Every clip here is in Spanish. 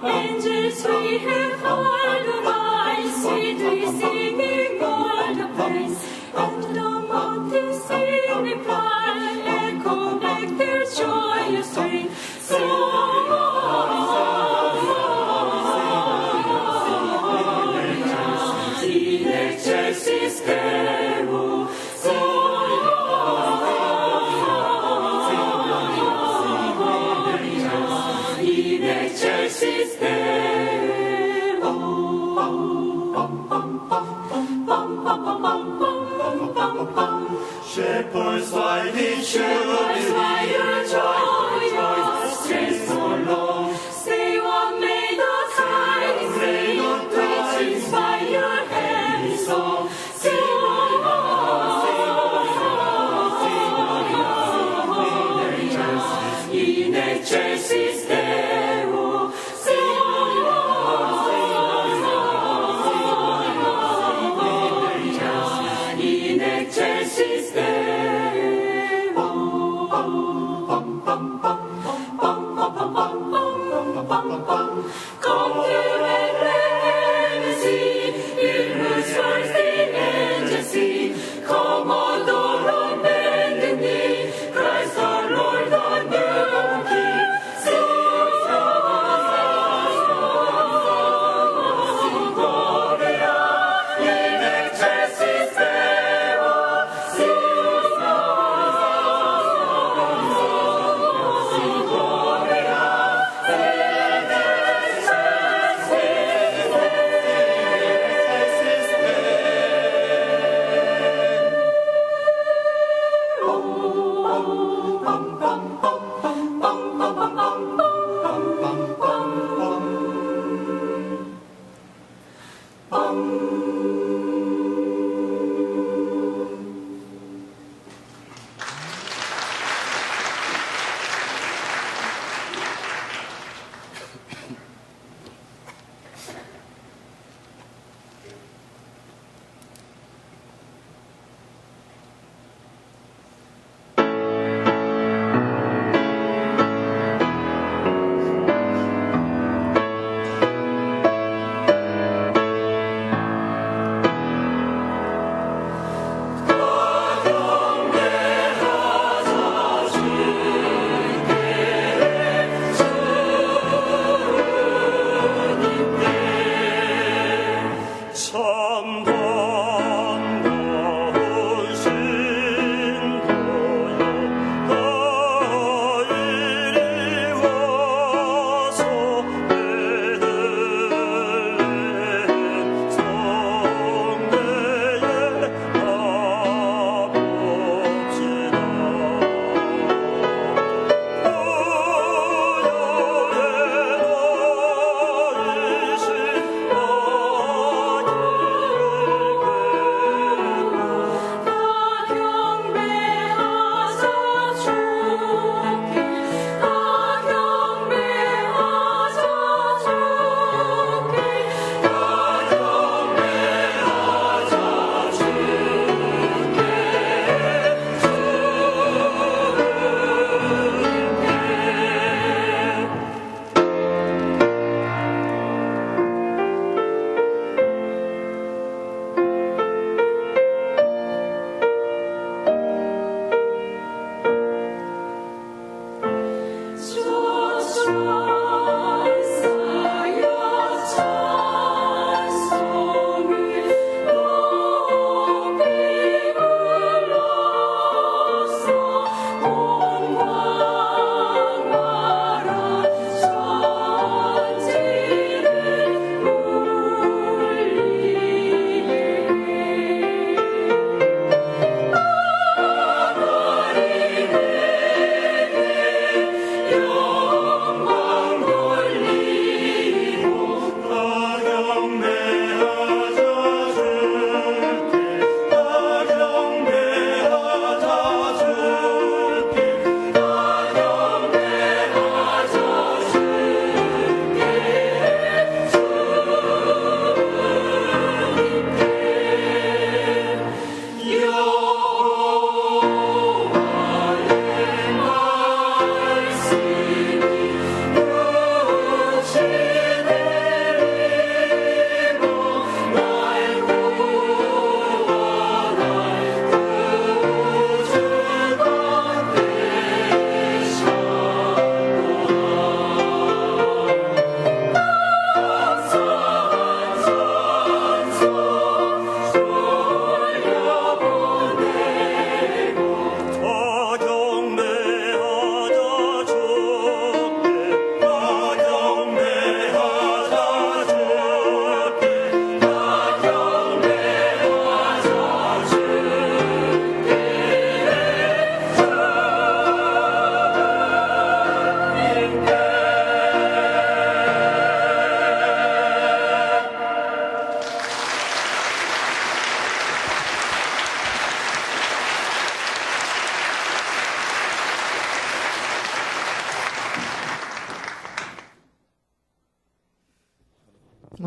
Angels we have heard arise, sweetly singing all the praise, and the mountains in reply echo back their joyous strain. In excelsis Deo, in excelsis Deo. Shepherds, why did Shepherds, why your joy strains so long? Say what made us hide, say which inspire heavy song. In excelsis Deo, in excelsis Deo.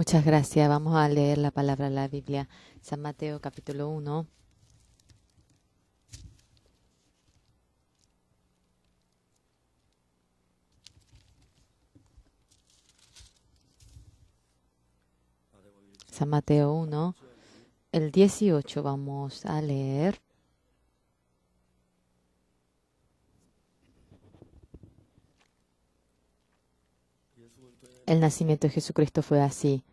Muchas gracias. Vamos a leer la palabra de la Biblia. San Mateo capítulo 1. San Mateo 1, el 18 vamos a leer. El nacimiento de Jesucristo fue así.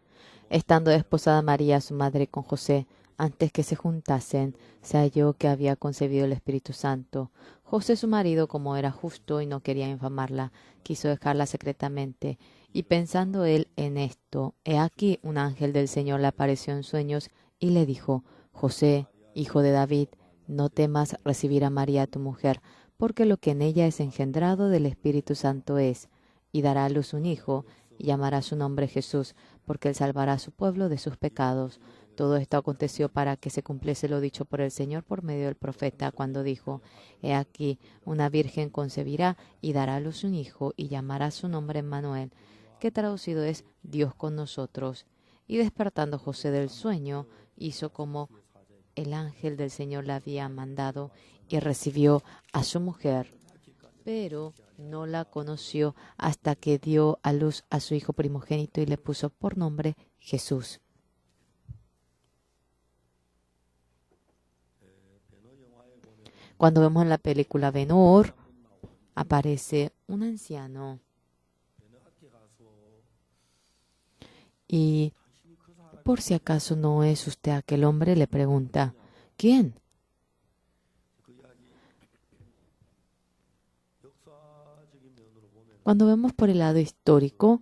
Estando desposada María, su madre, con José, antes que se juntasen, se halló que había concebido el Espíritu Santo. José, su marido, como era justo y no quería infamarla, quiso dejarla secretamente. Y pensando él en esto, he aquí un ángel del Señor le apareció en sueños y le dijo: José, hijo de David, no temas recibir a María tu mujer, porque lo que en ella es engendrado del Espíritu Santo es, y dará a luz un hijo, y llamará su nombre Jesús, porque él salvará a su pueblo de sus pecados. Todo esto aconteció para que se cumpliese lo dicho por el Señor por medio del profeta, cuando dijo: He aquí, una virgen concebirá y dará a luz un hijo, y llamará su nombre Emmanuel, que traducido es Dios con nosotros. Y despertando José del sueño, hizo como el ángel del Señor le había mandado, y recibió a su mujer. Pero no la conoció hasta que dio a luz a su hijo primogénito y le puso por nombre Jesús. Cuando vemos en la película Ben-Hur, aparece un anciano y, por si acaso no es usted aquel hombre, le pregunta: ¿quién? Cuando vemos por el lado histórico,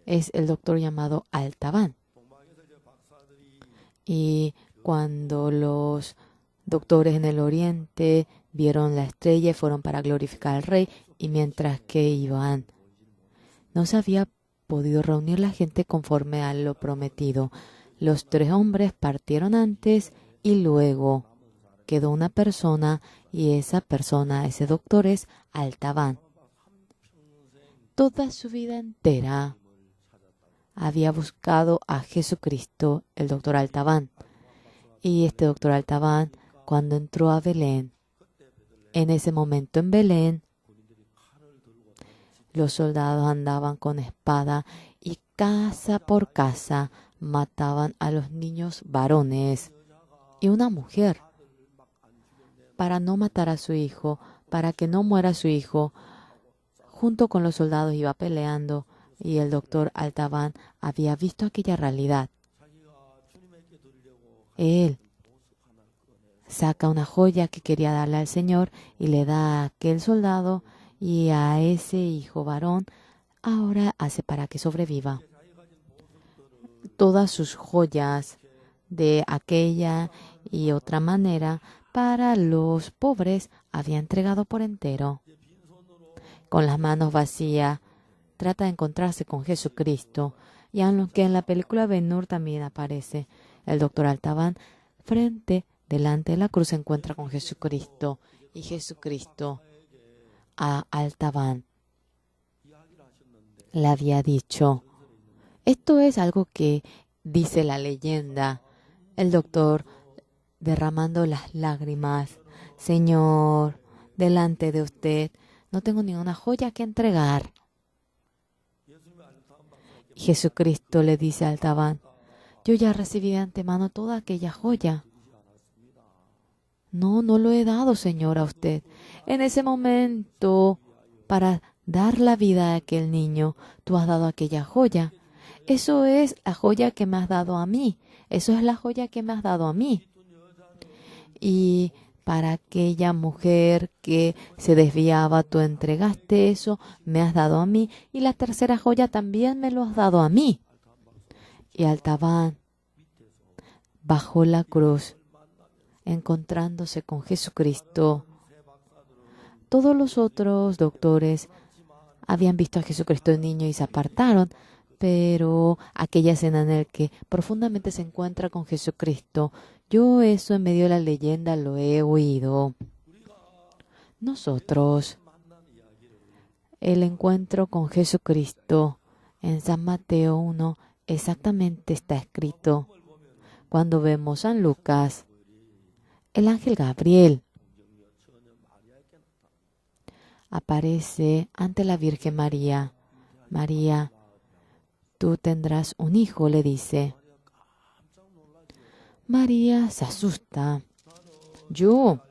es el doctor llamado Altabán. Y cuando los doctores en el oriente vieron la estrella y fueron para glorificar al rey, y mientras que iban, no se había podido reunir la gente conforme a lo prometido. Los 3 hombres partieron antes y luego quedó una persona, y esa persona, ese doctor, es Altabán. Toda su vida entera había buscado a Jesucristo, el doctor Altabán. Y este doctor Altabán, cuando entró a Belén, en ese momento en Belén, los soldados andaban con espada y casa por casa mataban a los niños varones y una mujer. Para no matar a su hijo, para que no muera su hijo, junto con los soldados iba peleando, y el doctor Altabán había visto aquella realidad. Él saca una joya que quería darle al Señor y le da a aquel soldado, y a ese hijo varón ahora hace para que sobreviva. Todas sus joyas de aquella y otra manera para los pobres había entregado por entero. Con las manos vacías, trata de encontrarse con Jesucristo, y aunque en la película Ben-Hur también aparece, el doctor Altabán delante de la cruz se encuentra con Jesucristo, y Jesucristo a Altabán le había dicho: esto es algo que dice la leyenda. El doctor, derramando las lágrimas: Señor, delante de usted no tengo ninguna joya que entregar. Y Jesucristo le dice a Altabán: yo ya recibí de antemano toda aquella joya. No lo he dado, Señor, a usted. En ese momento, para dar la vida a aquel niño, tú has dado aquella joya. Eso es la joya que me has dado a mí. Eso es la joya que me has dado a mí. Y para aquella mujer que se desviaba, tú entregaste eso, me has dado a mí. Y la tercera joya también me lo has dado a mí. Y Altabán bajó la cruz, encontrándose con Jesucristo. Todos los otros doctores habían visto a Jesucristo de niño y se apartaron, pero aquella escena en la que profundamente se encuentra con Jesucristo, yo eso en medio de la leyenda lo he oído. Nosotros, el encuentro con Jesucristo En San Mateo 1 exactamente está escrito. Cuando vemos San Lucas, el ángel Gabriel aparece ante la Virgen María. María, tú tendrás un hijo, le dice. María se asusta. Yo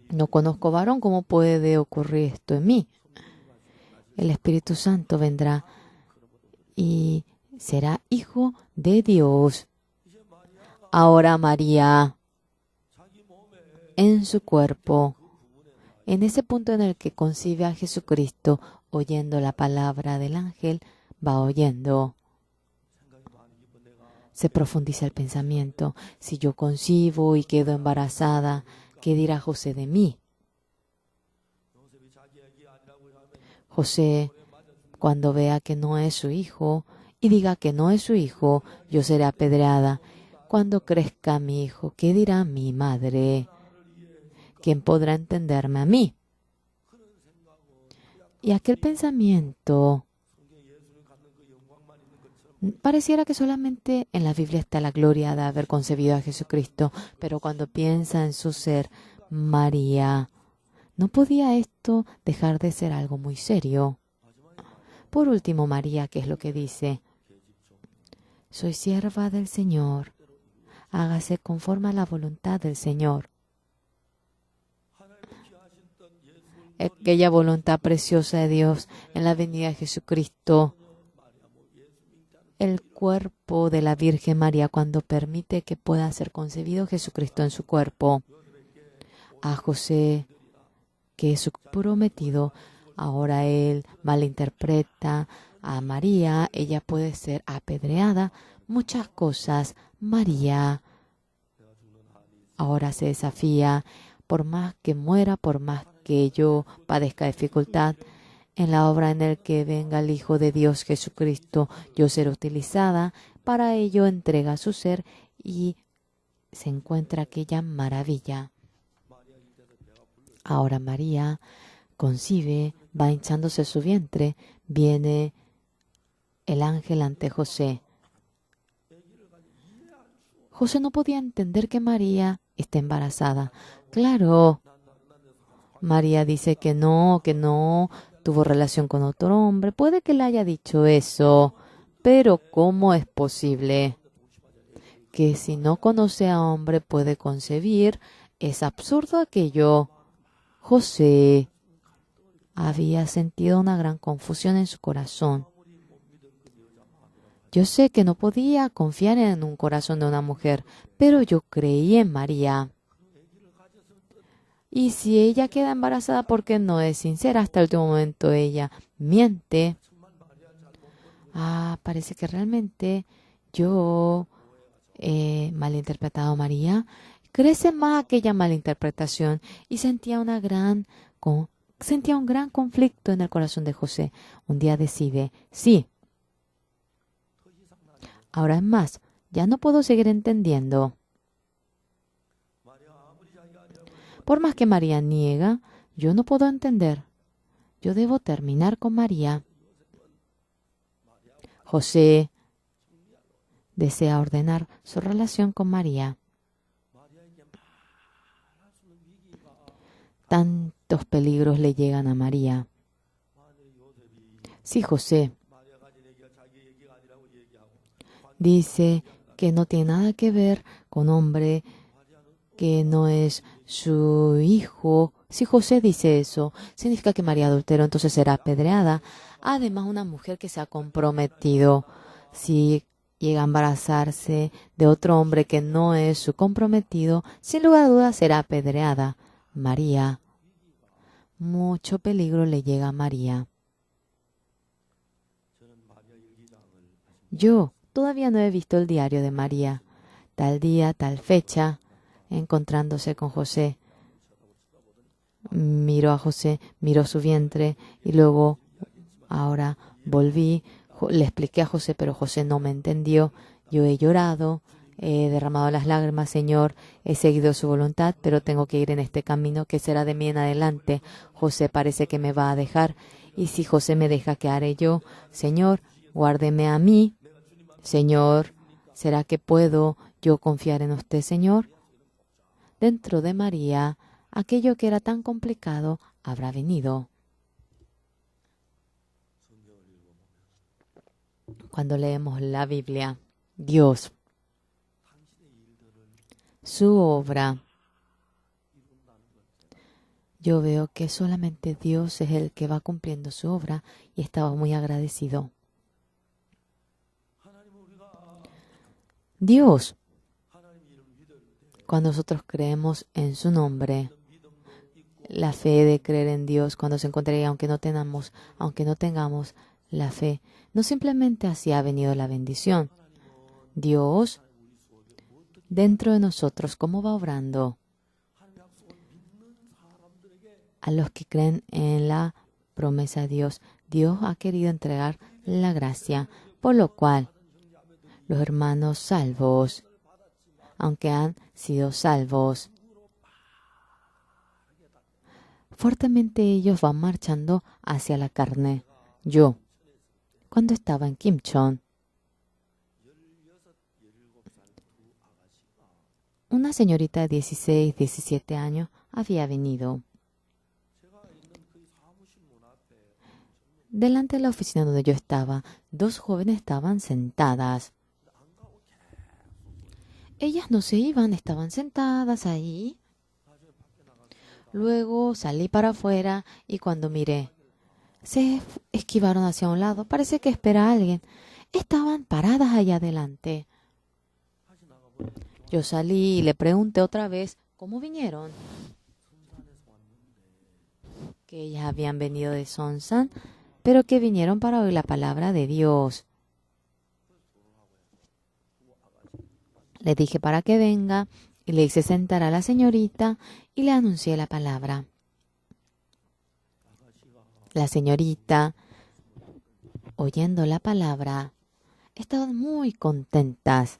no conozco varón, ¿cómo puede ocurrir esto en mí? El Espíritu Santo vendrá y será hijo de Dios. Ahora María, en su cuerpo, en ese punto en el que concibe a Jesucristo, oyendo la palabra del ángel, va oyendo. Se profundiza el pensamiento. Si yo concibo y quedo embarazada, ¿qué dirá José de mí? José, cuando vea que no es su hijo y diga que no es su hijo, yo seré apedreada. Cuando crezca mi hijo, ¿qué dirá mi madre? ¿Quién podrá entenderme a mí? Y aquel pensamiento pareciera que solamente en la Biblia está la gloria de haber concebido a Jesucristo, pero cuando piensa en su ser, María, no podía esto dejar de ser algo muy serio. Por último, María, ¿qué es lo que dice? Soy sierva del Señor. Hágase conforme a la voluntad del Señor. Aquella voluntad preciosa de Dios en la venida de Jesucristo. El cuerpo de la Virgen María cuando permite que pueda ser concebido Jesucristo en su cuerpo. A José, que es su prometido, ahora él malinterpreta a María, ella puede ser apedreada, muchas cosas. María ahora se desafía, por más que muera, por más que yo padezca dificultad, en la obra en el que venga el Hijo de Dios Jesucristo, yo seré utilizada. Para ello entrega su ser y se encuentra aquella maravilla. Ahora María concibe, va hinchándose su vientre, viene el ángel ante José. José no podía entender que María está embarazada. Claro, María dice que no tuvo relación con otro hombre. Puede que le haya dicho eso, pero ¿cómo es posible que si no conoce a hombre puede concebir? Es absurdo aquello. José había sentido una gran confusión en su corazón. Yo sé que no podía confiar en un corazón de una mujer, pero yo creí en María. Y si ella queda embarazada porque no es sincera, hasta el último momento ella miente. Parece que realmente yo he malinterpretado a María. Crece más aquella malinterpretación y sentía un gran conflicto en el corazón de José. Un día decide, sí, ahora es más, ya no puedo seguir entendiendo. Por más que María niega, yo no puedo entender. Yo debo terminar con María. José desea ordenar su relación con María. Tantos peligros le llegan a María. Si José dice que no tiene nada que ver con hombre, que no es su hijo. Si José dice eso, significa que María adulteró, entonces será apedreada. Además, una mujer que se ha comprometido, si llega a embarazarse de otro hombre que no es su comprometido, sin lugar a dudas será apedreada. María, mucho peligro le llega a María. Yo todavía no he visto el diario de María. Tal día, tal fecha, encontrándose con José. Miró a José, miró su vientre y luego, ahora volví, le expliqué a José, pero José no me entendió. Yo he llorado, he derramado las lágrimas, Señor, he seguido su voluntad, pero tengo que ir en este camino. ¿Qué será de mí en adelante? José parece que me va a dejar. Y si José me deja, ¿qué haré yo? Señor, guárdeme a mí, Señor. ¿Será que puedo yo confiar en usted, Señor? Dentro de María, aquello que era tan complicado habrá venido. Cuando leemos la Biblia, Dios, su obra, yo veo que solamente Dios es el que va cumpliendo su obra y estaba muy agradecido. Dios, cuando nosotros creemos en su nombre, la fe de creer en Dios, cuando se encuentre, aunque no tengamos la fe, no simplemente así ha venido la bendición. Dios, dentro de nosotros, ¿cómo va obrando? A los que creen en la promesa de Dios, Dios ha querido entregar la gracia, por lo cual los hermanos salvos, aunque han sido salvos, fuertemente ellos van marchando hacia la carne. Yo, cuando estaba en Kimchon, una señorita de 16, 17 años había venido. Delante de la oficina donde yo estaba, dos jóvenes estaban sentadas. Ellas no se iban, estaban sentadas ahí. Luego salí para afuera y cuando miré, se esquivaron hacia un lado. Parece que espera a alguien. Estaban paradas allá adelante. Yo salí y le pregunté otra vez cómo vinieron. Que ellas habían venido de Sonsan, pero que vinieron para oír la palabra de Dios. Le dije para que venga y le hice sentar a la señorita y le anuncié la palabra. La señorita, oyendo la palabra, estaban muy contentas.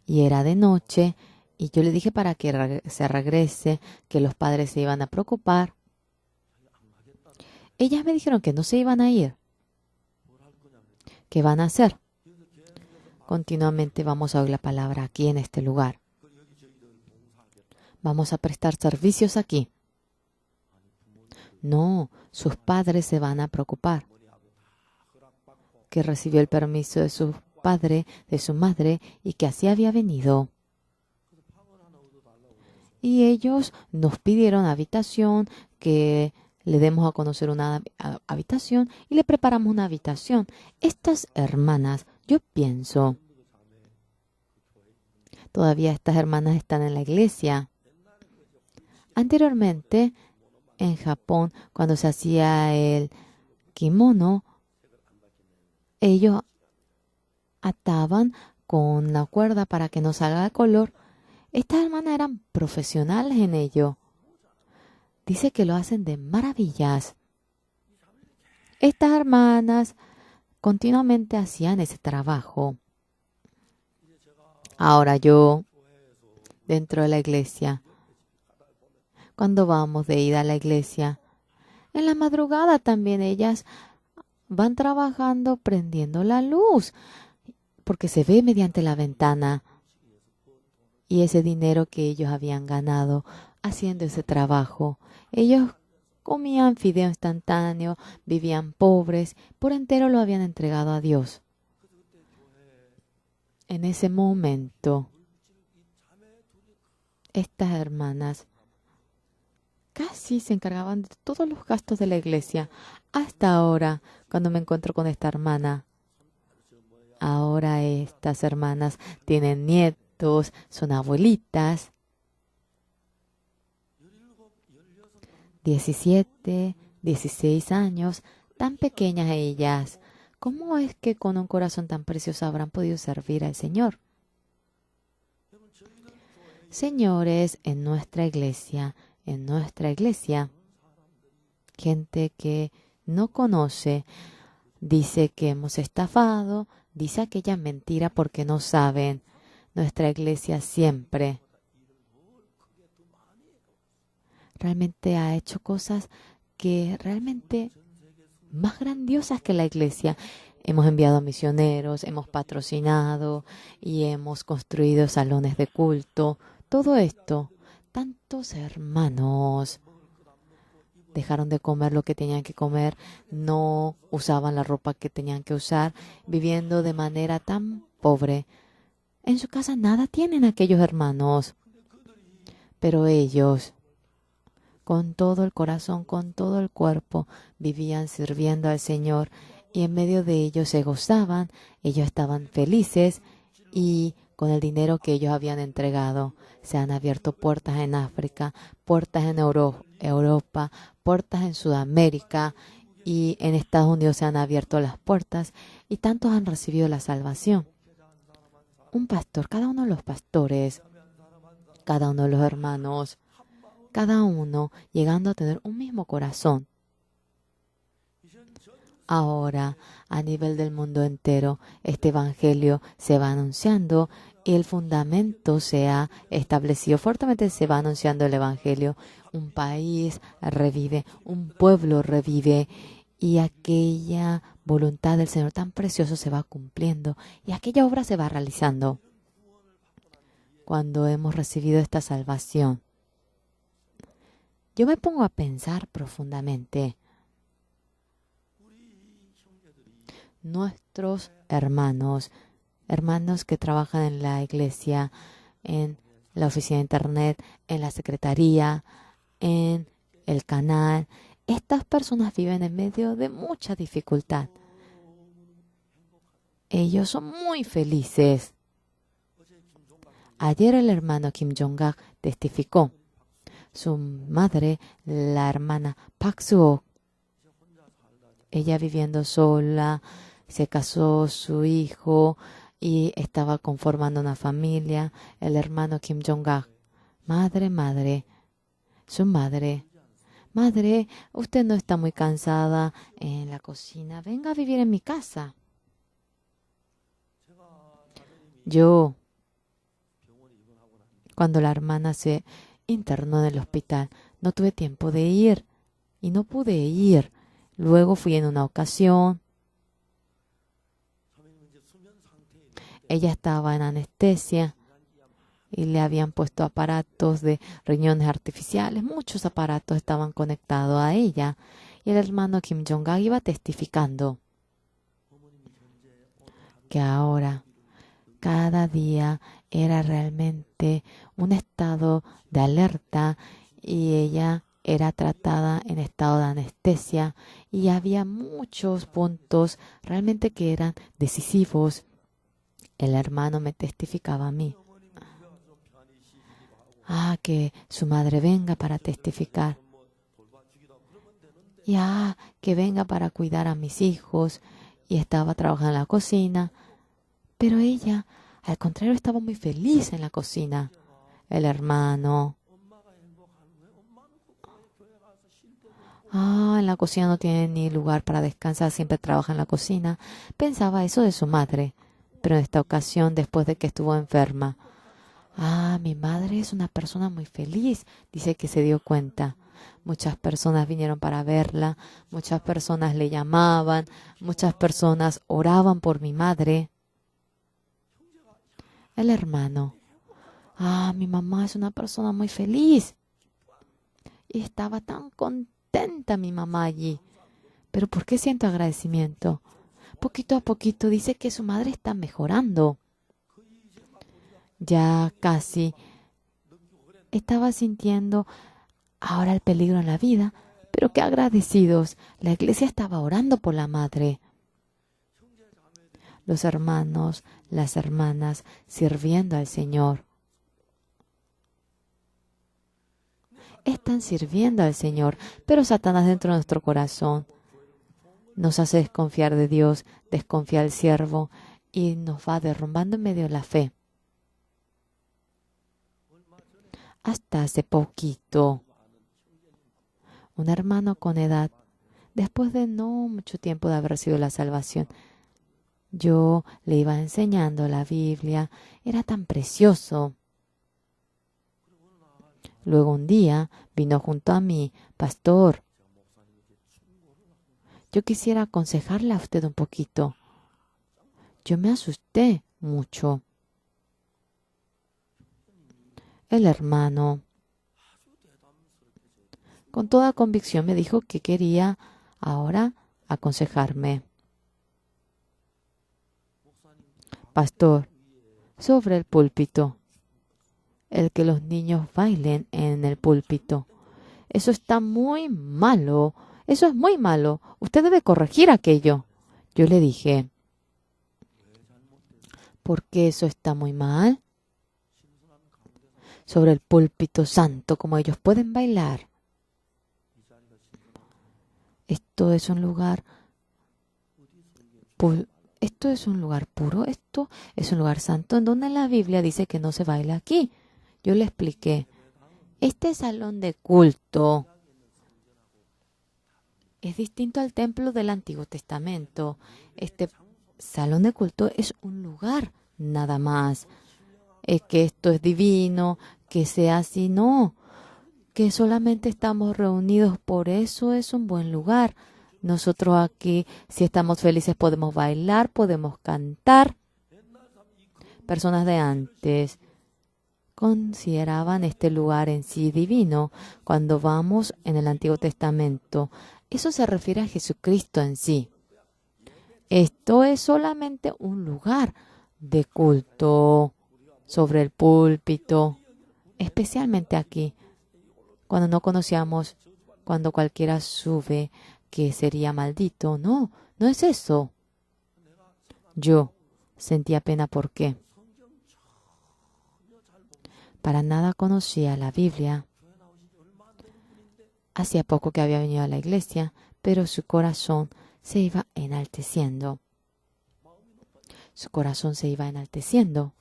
Y era de noche y yo le dije para que se regrese, que los padres se iban a preocupar. Ellas me dijeron que no se iban a ir. ¿Qué van a hacer? Continuamente vamos a oír la palabra aquí en este lugar. Vamos a prestar servicios aquí. No, sus padres se van a preocupar. Que recibió el permiso de su padre, de su madre, y que así había venido. Y ellos nos pidieron habitación, que le demos a conocer una habitación y le preparamos una habitación. Estas hermanas, yo pienso, todavía estas hermanas están en la iglesia. Anteriormente, en Japón, cuando se hacía el kimono, ellos ataban con la cuerda para que no salga el color. Estas hermanas eran profesionales en ello. Dice que lo hacen de maravillas. Estas hermanas continuamente hacían ese trabajo. Ahora yo, dentro de la iglesia, cuando vamos de ida a la iglesia, en la madrugada también ellas van trabajando prendiendo la luz, porque se ve mediante la ventana. Y ese dinero que ellos habían ganado haciendo ese trabajo, ellos comían fideo instantáneo, vivían pobres, por entero lo habían entregado a Dios. En ese momento, estas hermanas casi se encargaban de todos los gastos de la iglesia. Hasta ahora, cuando me encuentro con esta hermana, ahora estas hermanas tienen nietos, son abuelitas. 17, 16 años, tan pequeñas ellas. ¿Cómo es que con un corazón tan precioso habrán podido servir al Señor? Señores, en nuestra iglesia, gente que no conoce, dice que hemos estafado, dice aquella mentira porque no saben. Nuestra iglesia siempre realmente ha hecho cosas que realmente más grandiosas que la iglesia. Hemos enviado misioneros, hemos patrocinado y hemos construido salones de culto. Todo esto, tantos hermanos dejaron de comer lo que tenían que comer, no usaban la ropa que tenían que usar, viviendo de manera tan pobre. En su casa nada tienen aquellos hermanos, pero ellos, con todo el corazón, con todo el cuerpo, vivían sirviendo al Señor y en medio de ellos se gozaban, ellos estaban felices y con el dinero que ellos habían entregado se han abierto puertas en África, puertas en Europa, puertas en Sudamérica y en Estados Unidos se han abierto las puertas y tantos han recibido la salvación. Un pastor, cada uno de los pastores, cada uno de los hermanos, cada uno llegando a tener un mismo corazón. Ahora, a nivel del mundo entero, este evangelio se va anunciando y el fundamento se ha establecido. Fuertemente se va anunciando el evangelio. Un país revive, un pueblo revive y aquella voluntad del Señor tan precioso se va cumpliendo y aquella obra se va realizando. Cuando hemos recibido esta salvación, yo me pongo a pensar profundamente. Nuestros hermanos que trabajan en la iglesia, en la oficina de internet, en la secretaría, en el canal, estas personas viven en medio de mucha dificultad. Ellos son muy felices. Ayer el hermano Kim Jong-ak testificó. Su madre, la hermana Park Soo-ok, ella viviendo sola, se casó su hijo y estaba conformando una familia. El hermano Kim Jong-ak, madre, su madre, usted no está muy cansada en la cocina, venga a vivir en mi casa. Yo, cuando la hermana se internó en el hospital, no tuve tiempo de ir y no pude ir. Luego fui en una ocasión. Ella estaba en anestesia y le habían puesto aparatos de riñones artificiales. Muchos aparatos estaban conectados a ella. Y el hermano Kim Jong-ak iba testificando que ahora, cada día era realmente un estado de alerta y ella era tratada en estado de anestesia y había muchos puntos realmente que eran decisivos. El hermano me testificaba a mí. Que su madre venga para testificar. Y que venga para cuidar a mis hijos. Y estaba trabajando en la cocina. Pero ella, al contrario, estaba muy feliz en la cocina. El hermano. En la cocina no tiene ni lugar para descansar, siempre trabaja en la cocina. Pensaba eso de su madre. Pero en esta ocasión, después de que estuvo enferma, mi madre es una persona muy feliz, dice que se dio cuenta. Muchas personas vinieron para verla, muchas personas le llamaban, muchas personas oraban por mi madre. El hermano, mi mamá es una persona muy feliz. Y estaba tan contenta mi mamá allí. Pero ¿por qué siento agradecimiento? Poquito a poquito dice que su madre está mejorando. Ya casi estaba sintiendo ahora el peligro en la vida, pero qué agradecidos. La iglesia estaba orando por la madre. Los hermanos, las hermanas sirviendo al Señor. Están sirviendo al Señor, pero Satanás dentro de nuestro corazón nos hace desconfiar de Dios, desconfía del siervo y nos va derrumbando en medio de la fe. Hasta hace poquito, un hermano con edad, después de no mucho tiempo de haber recibido la salvación, yo le iba enseñando la Biblia, era tan precioso. Luego un día vino junto a mí, pastor, yo quisiera aconsejarle a usted un poquito. Yo me asusté mucho. El hermano, con toda convicción, me dijo que quería ahora aconsejarme. Pastor, sobre el púlpito, el que los niños bailen en el púlpito. Eso está muy malo. Eso es muy malo. Usted debe corregir aquello. Yo le dije, ¿por qué eso está muy mal? Sobre el púlpito santo, como ellos pueden bailar. Esto es un lugar puro. Esto es un lugar puro. Esto es un lugar santo en donde la Biblia dice que no se baila aquí. Yo le expliqué. Este salón de culto es distinto al templo del Antiguo Testamento. Este salón de culto es un lugar nada más. Es que esto es divino, que sea así, no. Que solamente estamos reunidos, por eso es un buen lugar. Nosotros aquí, si estamos felices, podemos bailar, podemos cantar. Personas de antes consideraban este lugar en sí divino. Cuando vamos en el Antiguo Testamento, eso se refiere a Jesucristo en sí. Esto es solamente un lugar de culto sobre el púlpito, especialmente aquí. Cuando no conocíamos, cuando cualquiera sube, que sería maldito. No, no es eso. Yo sentía pena porque para nada conocía la Biblia. Hacía poco que había venido a la iglesia, pero su corazón se iba enalteciendo. Su corazón se iba enalteciendo.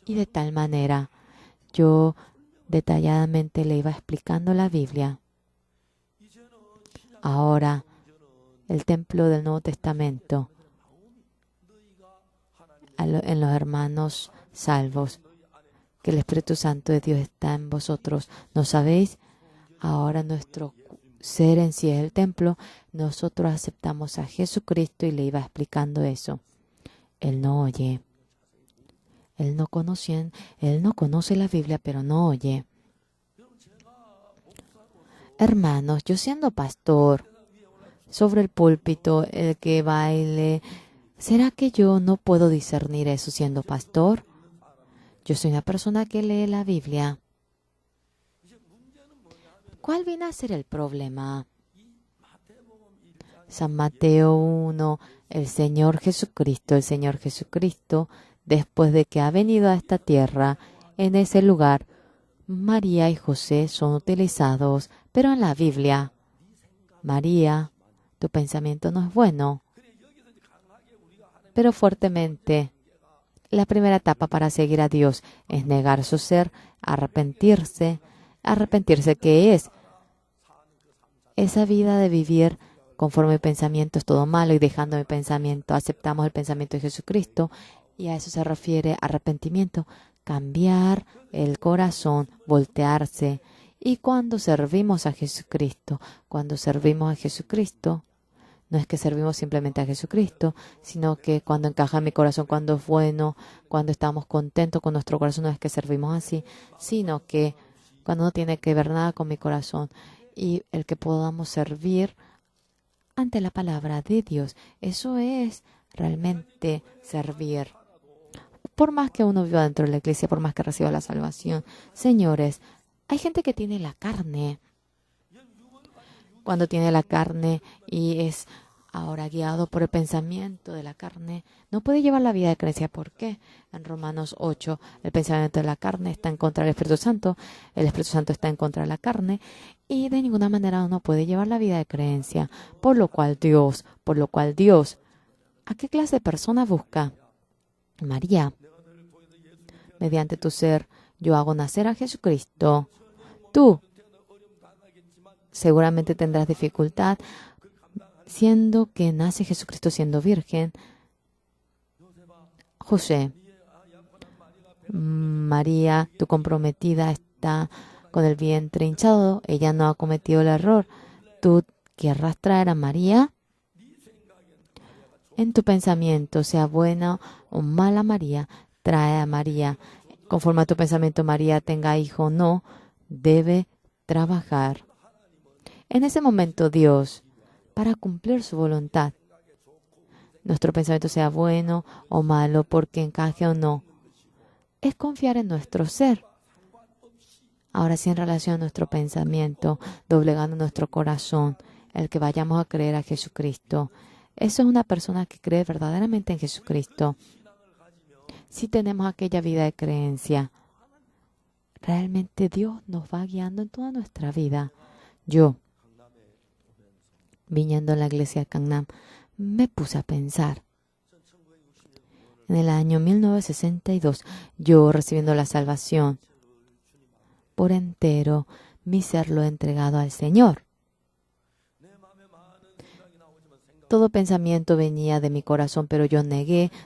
Y de tal manera, yo detalladamente le iba explicando la Biblia. Ahora, el templo del Nuevo Testamento, en los hermanos salvos, que el Espíritu Santo de Dios está en vosotros. ¿No sabéis? Ahora nuestro ser en sí es el templo. Nosotros aceptamos a Jesucristo y le iba explicando eso. Él no oye. Él no conoce la Biblia, pero no oye. Hermanos, yo siendo pastor, sobre el púlpito, el que baile, ¿será que yo no puedo discernir eso siendo pastor? Yo soy una persona que lee la Biblia. ¿Cuál viene a ser el problema? San Mateo 1, el Señor Jesucristo, después de que ha venido a esta tierra, en ese lugar, María y José son utilizados, pero en la Biblia, María, tu pensamiento no es bueno, pero fuertemente. La primera etapa para seguir a Dios es negar su ser, arrepentirse. ¿Arrepentirse qué es? Esa vida de vivir conforme mi pensamiento es todo malo y dejando mi pensamiento, aceptamos el pensamiento de Jesucristo y a eso se refiere arrepentimiento, cambiar el corazón, voltearse. Y cuando servimos a Jesucristo, no es que servimos simplemente a Jesucristo, sino que cuando encaja en mi corazón, cuando es bueno, cuando estamos contentos con nuestro corazón, no es que servimos así, sino que cuando no tiene que ver nada con mi corazón y el que podamos servir ante la palabra de Dios. Eso es realmente servir. Por más que uno viva dentro de la iglesia, por más que reciba la salvación. Señores, hay gente que tiene la carne. Cuando tiene la carne y es ahora guiado por el pensamiento de la carne, no puede llevar la vida de creencia. ¿Por qué? En Romanos 8, el pensamiento de la carne está en contra del Espíritu Santo, el Espíritu Santo está en contra de la carne, y de ninguna manera uno puede llevar la vida de creencia. Por lo cual Dios, ¿a qué clase de persona busca? María, mediante tu ser, yo hago nacer a Jesucristo. Tú seguramente tendrás dificultad siendo que nace Jesucristo siendo virgen. José, María, tu comprometida, está con el vientre hinchado. Ella no ha cometido el error. ¿Tú querrás traer a María? en tu pensamiento, sea buena o mala María, trae a María. Conforme a tu pensamiento, María tenga hijo o no, debe trabajar. En ese momento, Dios, para cumplir su voluntad, nuestro pensamiento sea bueno o malo, porque encaje o no, es confiar en nuestro ser. Ahora sí, en relación a nuestro pensamiento, doblegando nuestro corazón, el que vayamos a creer a Jesucristo. Eso es una persona que cree verdaderamente en Jesucristo. Si tenemos aquella vida de creencia, realmente Dios nos va guiando en toda nuestra vida. Yo, viniendo a la iglesia de Gangnam, me puse a pensar. En el año 1962, yo recibiendo la salvación, por entero, mi ser lo he entregado al Señor. Todo pensamiento venía de mi corazón, pero yo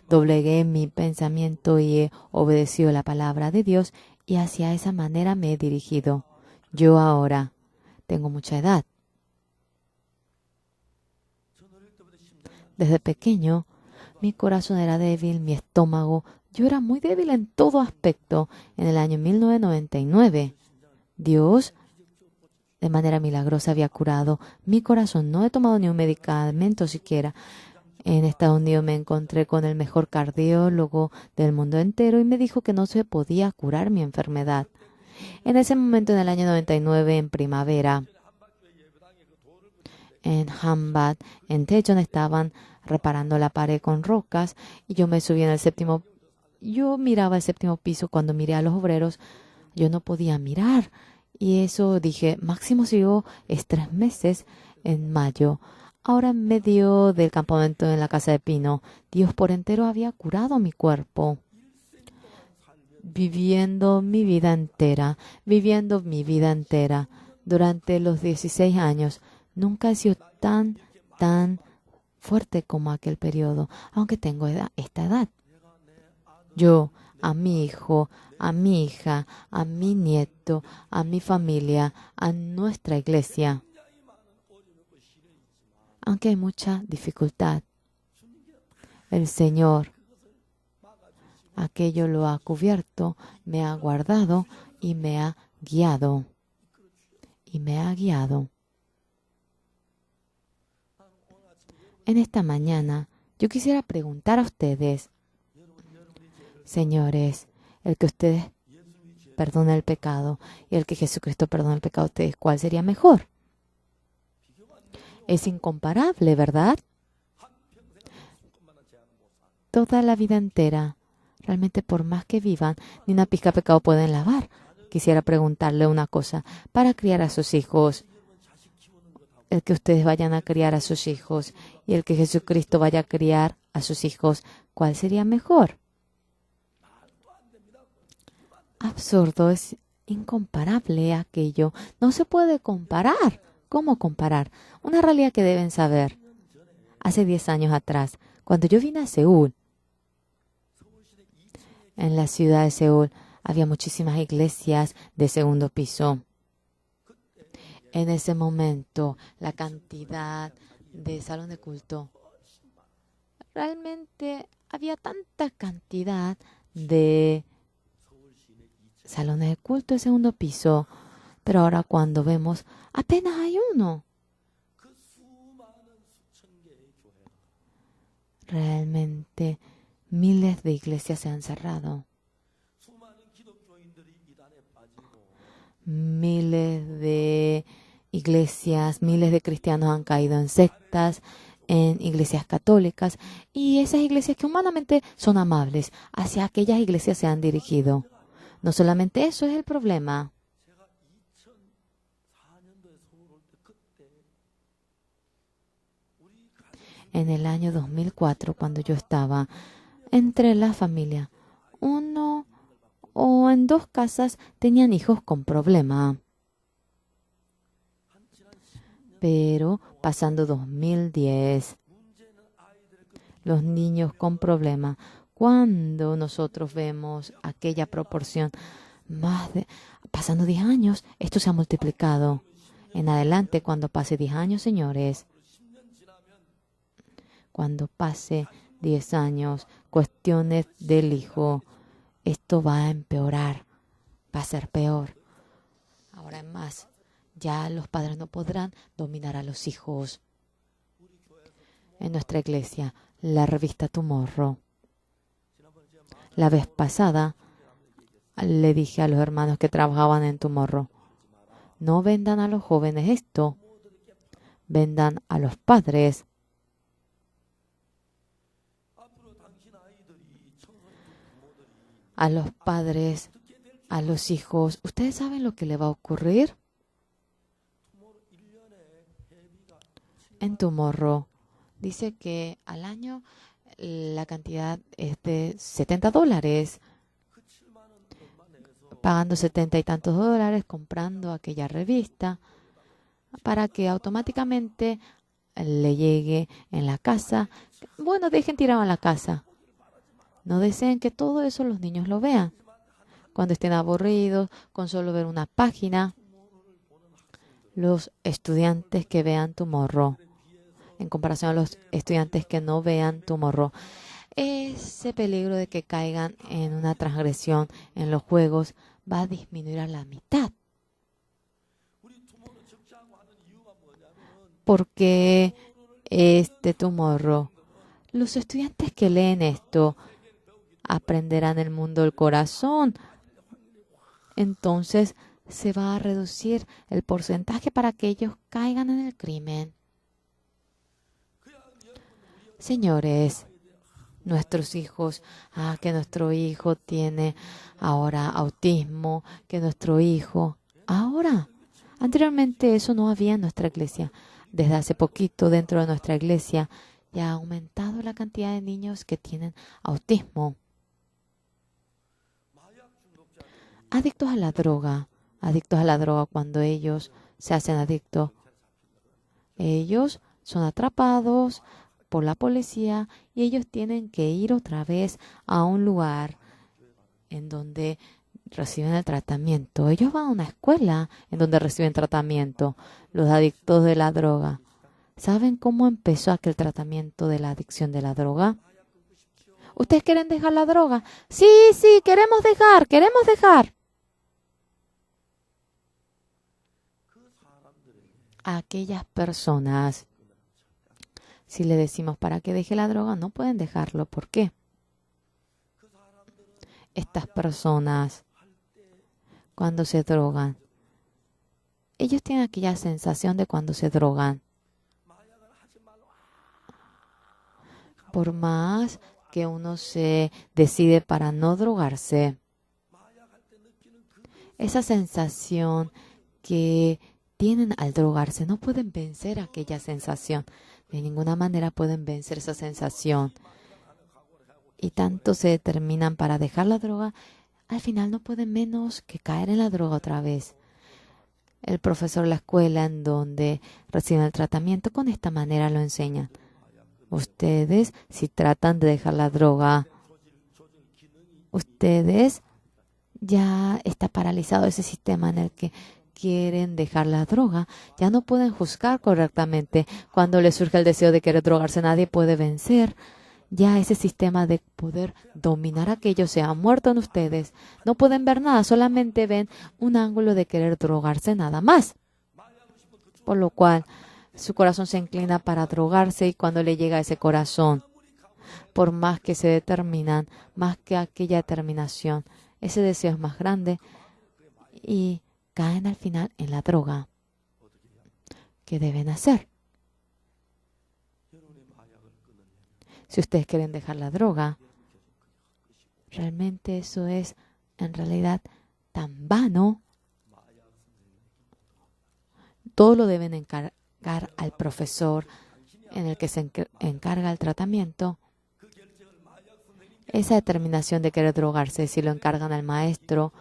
doblegué mi pensamiento y he obedecido la palabra de Dios, y hacia esa manera me he dirigido. Yo ahora tengo mucha edad. Desde pequeño, mi corazón era débil, mi estómago. Yo era muy débil en todo aspecto. En el año 1999, Dios, de manera milagrosa, había curado mi corazón. No he tomado ni un medicamento siquiera. En Estados Unidos me encontré con el mejor cardiólogo del mundo entero y me dijo que no se podía curar mi enfermedad. En ese momento, en el año 99, en primavera, en Hambat, en Daejeon, estaban reparando la pared con rocas y yo me subí en el séptimo. Yo miraba el séptimo piso. Cuando miré a los obreros, yo no podía mirar. Y eso dije, máximo sigo es 3 meses en mayo. Ahora, en medio del campamento en la casa de Pino, Dios por entero había curado mi cuerpo. Viviendo mi vida entera, durante los 16 años, nunca he sido tan fuerte como aquel periodo, aunque tengo esta edad. Yo, a mi hijo, a mi hija, a mi nieto, a mi familia, a nuestra iglesia, aunque hay mucha dificultad, el Señor, aquello lo ha cubierto, me ha guardado y me ha guiado. En esta mañana, yo quisiera preguntar a ustedes, señores, el que ustedes perdonen el pecado y el que Jesucristo perdone el pecado a ustedes, ¿cuál sería mejor? Es incomparable, ¿verdad? Toda la vida entera, realmente por más que vivan, ni una pizca de pecado pueden lavar. Quisiera preguntarle una cosa, para criar a sus hijos, el que ustedes vayan a criar a sus hijos y el que Jesucristo vaya a criar a sus hijos, ¿cuál sería mejor? Absurdo, es incomparable aquello. No se puede comparar. ¿Cómo comparar? Una realidad que deben saber. Hace 10 años atrás, cuando yo vine a Seúl, en la ciudad de Seúl, había muchísimas iglesias de segundo piso. En ese momento, la cantidad de salón de culto, realmente había tanta cantidad de salones de culto de segundo piso, pero ahora cuando vemos, apenas hay uno. Realmente, miles de iglesias se han cerrado. Miles de iglesias, miles de cristianos han caído en sectas, en iglesias católicas, y esas iglesias que humanamente son amables, hacia aquellas iglesias se han dirigido. No solamente eso es el problema. En el año 2004, cuando yo estaba entre la familia, uno o en 2 casas tenían hijos con problema. Pero pasando 2010, los niños con problema, cuando nosotros vemos aquella proporción, pasando 10 años, esto se ha multiplicado. En adelante, cuando pase 10 años, señores, Cuando pase 10 años, cuestiones del hijo, esto va a empeorar, va a ser peor. Ahora es más, ya los padres no podrán dominar a los hijos. En nuestra iglesia, la revista Tomorrow, la vez pasada, le dije a los hermanos que trabajaban en Tomorrow, no vendan a los jóvenes esto, vendan a los padres. A los padres, a los hijos. ¿Ustedes saben lo que le va a ocurrir? En Tomorrow dice que al año la cantidad es de $70. Pagando 70 y tantos dólares, comprando aquella revista, para que automáticamente le llegue en la casa. Bueno, dejen tirado en la casa. No deseen que todo eso los niños lo vean. Cuando estén aburridos, con solo ver una página, los estudiantes que vean Tomorrow, en comparación a los estudiantes que no vean Tomorrow, ese peligro de que caigan en una transgresión en los juegos va a disminuir a la mitad. Porque Tomorrow, los estudiantes que leen esto aprenderán el mundo del corazón. Entonces se va a reducir el porcentaje para que ellos caigan en el crimen. Señores, nuestros hijos, que nuestro hijo tiene ahora autismo, que nuestro hijo, ahora, anteriormente eso no había en nuestra iglesia. Desde hace poquito dentro de nuestra iglesia ya ha aumentado la cantidad de niños que tienen autismo. Adictos a la droga cuando ellos se hacen adictos, ellos son atrapados por la policía y ellos tienen que ir otra vez a un lugar en donde reciben el tratamiento. Ellos van a una escuela en donde reciben tratamiento. Los adictos de la droga. ¿Saben cómo empezó aquel tratamiento de la adicción de la droga? ¿Ustedes quieren dejar la droga? Sí, queremos dejar. A aquellas personas, si le decimos para que deje la droga, no pueden dejarlo. ¿Por qué? Estas personas, cuando se drogan, ellos tienen aquella sensación de cuando se drogan. Por más que uno se decide para no drogarse, esa sensación que tienen al drogarse, no pueden vencer aquella sensación. De ninguna manera pueden vencer esa sensación. Y tanto se determinan para dejar la droga, al final no pueden menos que caer en la droga otra vez. El profesor de la escuela en donde reciben el tratamiento, con esta manera lo enseñan. Ustedes, si tratan de dejar la droga, ustedes ya está paralizado ese sistema en el que quieren dejar la droga, ya no pueden juzgar correctamente. Cuando les surge el deseo de querer drogarse, nadie puede vencer. Ya ese sistema de poder dominar aquello se ha muerto en ustedes. No pueden ver nada, solamente ven un ángulo de querer drogarse nada más. Por lo cual, su corazón se inclina para drogarse y cuando le llega a ese corazón, por más que se determinan, más que aquella determinación, ese deseo es más grande y caen al final en la droga. ¿Qué deben hacer? Si ustedes quieren dejar la droga, realmente eso es en realidad tan vano. Todo lo deben encargar al profesor en el que se encarga el tratamiento. Esa determinación de querer drogarse, si lo encargan al maestro,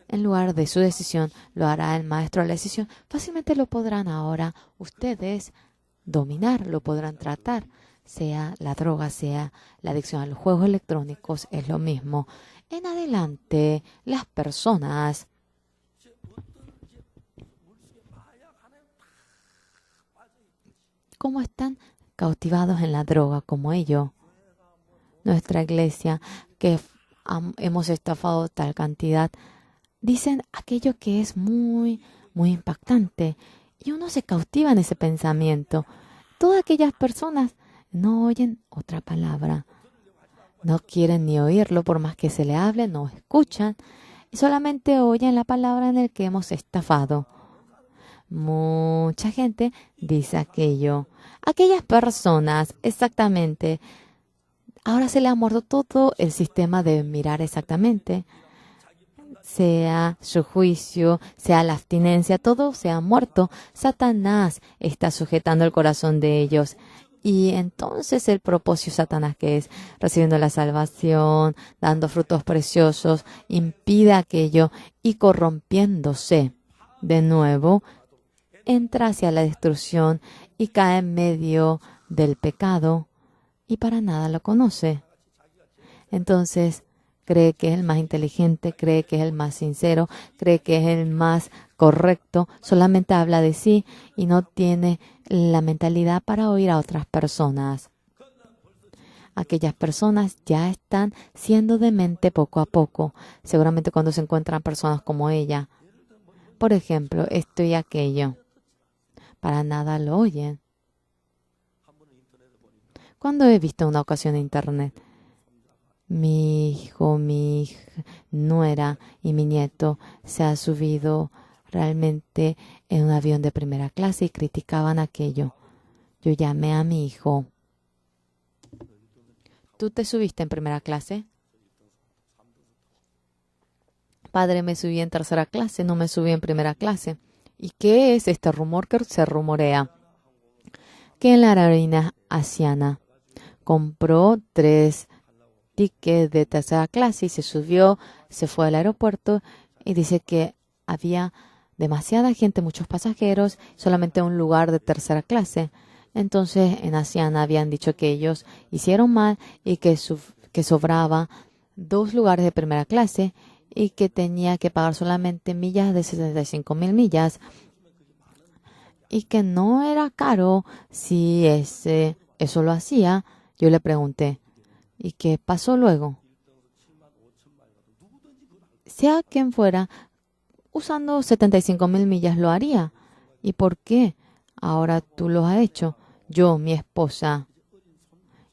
en lugar de su decisión, lo hará el maestro a la decisión. Fácilmente lo podrán ahora ustedes dominar, lo podrán tratar. Sea la droga, sea la adicción a los juegos electrónicos, es lo mismo. En adelante, las personas como están cautivados en la droga como ellos. Nuestra iglesia, que hemos estafado tal cantidad, dicen aquello que es muy, muy impactante. Y uno se cautiva en ese pensamiento. Todas aquellas personas no oyen otra palabra. No quieren ni oírlo, por más que se le hable, no escuchan. Y solamente oyen la palabra en la que hemos estafado. Mucha gente dice aquello. Aquellas personas, exactamente. Ahora se le ha muerto todo el sistema de mirar exactamente. Sea su juicio, sea la abstinencia, todo se ha muerto. Satanás está sujetando el corazón de ellos. Y entonces el propósito de Satanás, que es recibiendo la salvación, dando frutos preciosos, impide aquello y corrompiéndose de nuevo, entra hacia la destrucción y cae en medio del pecado y para nada lo conoce. Entonces cree que es el más inteligente, cree que es el más sincero, cree que es el más correcto, solamente habla de sí y no tiene la mentalidad para oír a otras personas. Aquellas personas ya están siendo demente poco a poco, seguramente cuando se encuentran personas como ella. Por ejemplo, esto y aquello. Para nada lo oyen. Cuando he visto una ocasión en internet, mi hijo, mi nuera y mi nieto se ha subido realmente en un avión de primera clase y criticaban aquello. Yo llamé a mi hijo. ¿Tú te subiste en primera clase? Padre, me subí en tercera clase, no me subí en primera clase. ¿Y qué es este rumor que se rumorea? Que en la aerolínea asiana compró 3 tickets de tercera clase y se subió, se fue al aeropuerto y dice que había demasiada gente, muchos pasajeros, solamente un lugar de tercera clase. Entonces en Asiana habían dicho que ellos hicieron mal y que sobraba 2 lugares de primera clase y que tenía que pagar solamente millas de 75,000 millas y que no era caro si eso lo hacía. Yo le pregunté, ¿y qué pasó luego? Sea quien fuera, usando 75,000 millas lo haría. ¿Y por qué ahora tú lo has hecho? Yo, mi esposa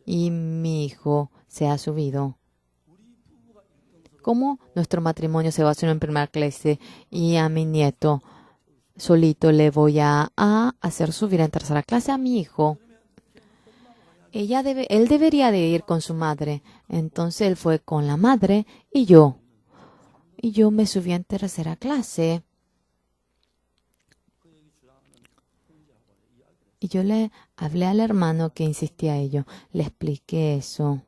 y mi hijo se ha subido. ¿Cómo nuestro matrimonio se va a hacer en primera clase y a mi nieto solito le voy a hacer subir en tercera clase a mi hijo? Él debería de ir con su madre. Entonces él fue con la madre y yo. Y yo me subí en tercera clase. Y yo le hablé al hermano que insistía a ello. Le expliqué eso.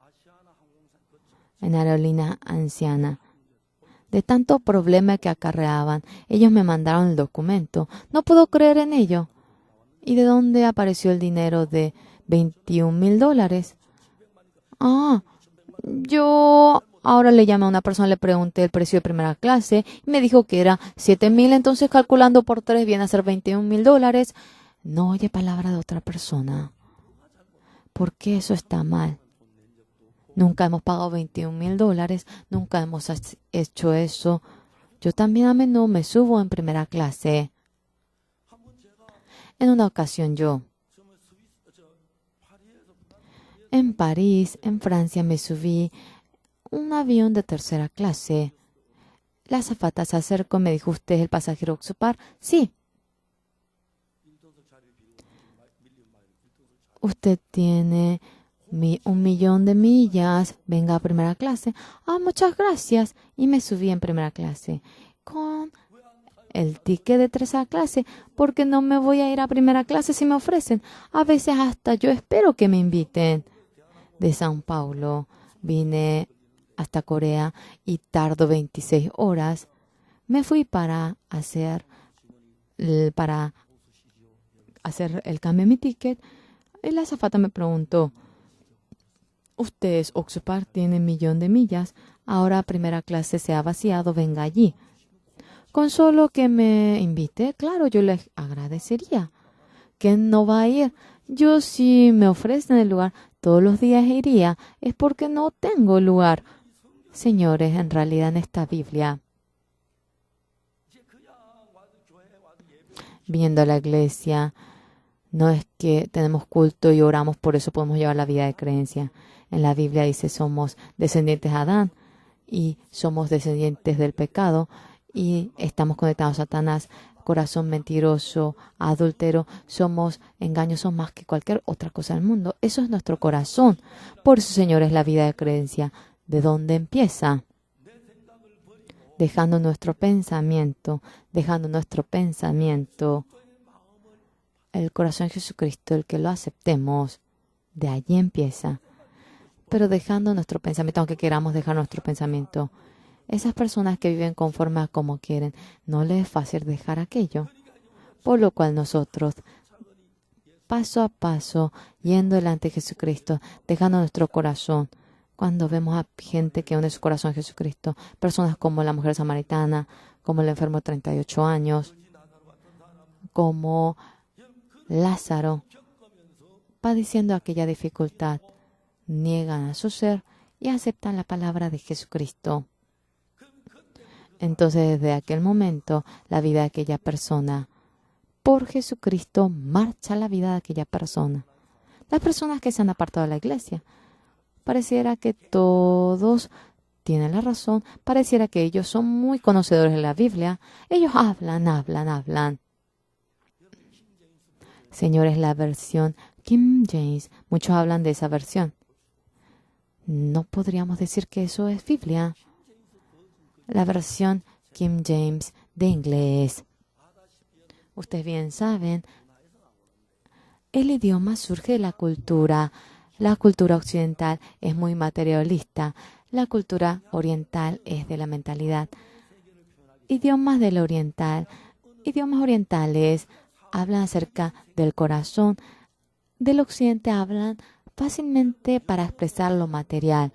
En aerolínea anciana. De tanto problema que acarreaban, ellos me mandaron el documento. No puedo creer en ello. ¿Y de dónde apareció el dinero de $21,000? Yo ahora le llamé a una persona, le pregunté el precio de primera clase y me dijo que era 7,000, entonces calculando por 3 viene a ser $21,000. No oye palabra de otra persona. ¿Por qué eso está mal? Nunca hemos pagado $21,000, nunca hemos hecho eso. Yo también a menudo me subo en primera clase. En una ocasión yo, en París, en Francia, me subí un avión de tercera clase. La azafata se acercó y me dijo, ¿usted es el pasajero Oxupar? Sí. Usted tiene 1,000,000 de millas. Venga a primera clase. Muchas gracias. Y me subí en primera clase con el ticket de tercera clase, porque no me voy a ir a primera clase si me ofrecen. A veces hasta yo espero que me inviten. De São Paulo vine hasta Corea y tardo 26 horas. Me fui para hacer el cambio de mi ticket y la azafata me preguntó, usted es Oxupar, tiene 1,000,000 de millas, ahora primera clase se ha vaciado, venga allí. Con solo que me invite, claro, yo le agradecería. ¿Quién no va a ir? Yo si me ofrecen el lugar, todos los días iría. Es porque no tengo lugar. Señores, en realidad en esta Biblia, viendo a la iglesia, no es que tenemos culto y oramos, por eso podemos llevar la vida de creencia. En la Biblia dice somos descendientes de Adán y somos descendientes del pecado y estamos conectados a Satanás, corazón mentiroso, adúltero, somos engañosos más que cualquier otra cosa del mundo. Eso es nuestro corazón. Por eso, señores, la vida de creencia, ¿de dónde empieza? Dejando nuestro pensamiento, el corazón de Jesucristo, el que lo aceptemos, de allí empieza. Pero dejando nuestro pensamiento, aunque queramos dejar nuestro pensamiento, esas personas que viven conforme a como quieren, no les es fácil dejar aquello. Por lo cual nosotros, paso a paso, yendo delante de Jesucristo, dejando nuestro corazón, cuando vemos a gente que une su corazón a Jesucristo, personas como la mujer samaritana, como el enfermo de 38 años, como Lázaro, padeciendo aquella dificultad, niegan a su ser y aceptan la palabra de Jesucristo. Entonces, desde aquel momento, la vida de aquella persona, por Jesucristo, marcha la vida de aquella persona. Las personas que se han apartado de la iglesia, pareciera que todos tienen la razón, pareciera que ellos son muy conocedores de la Biblia. Ellos hablan. Señores, la versión King James, muchos hablan de esa versión. No podríamos decir que eso es Biblia. La versión King James de inglés. Ustedes bien saben, el idioma surge de la cultura. La cultura occidental es muy materialista. La cultura oriental es de la mentalidad. Idiomas orientales hablan acerca del corazón. Del occidente hablan fácilmente para expresar lo material.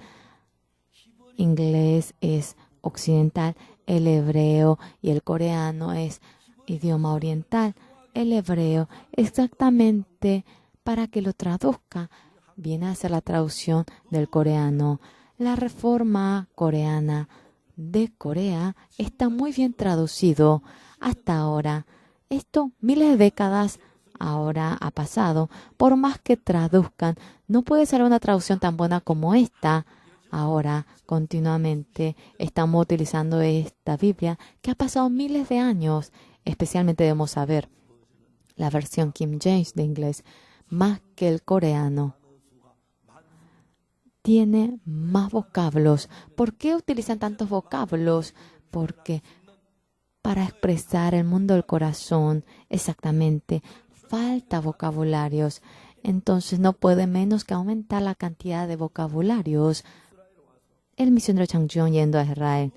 Inglés es occidental, el hebreo y el coreano es idioma oriental. El hebreo, exactamente para que lo traduzca, viene a ser la traducción del coreano. La reforma coreana de Corea está muy bien traducido hasta ahora. Esto miles de décadas ahora ha pasado. Por más que traduzcan, no puede ser una traducción tan buena como esta. Ahora, continuamente, estamos utilizando esta Biblia que ha pasado miles de años. Especialmente debemos saber la versión King James de inglés, más que el coreano, tiene más vocablos. ¿Por qué utilizan tantos vocablos? Porque para expresar el mundo del corazón, exactamente, falta vocabularios. Entonces no puede menos que aumentar la cantidad de vocabularios. El misionero Changjeong, yendo a Israel,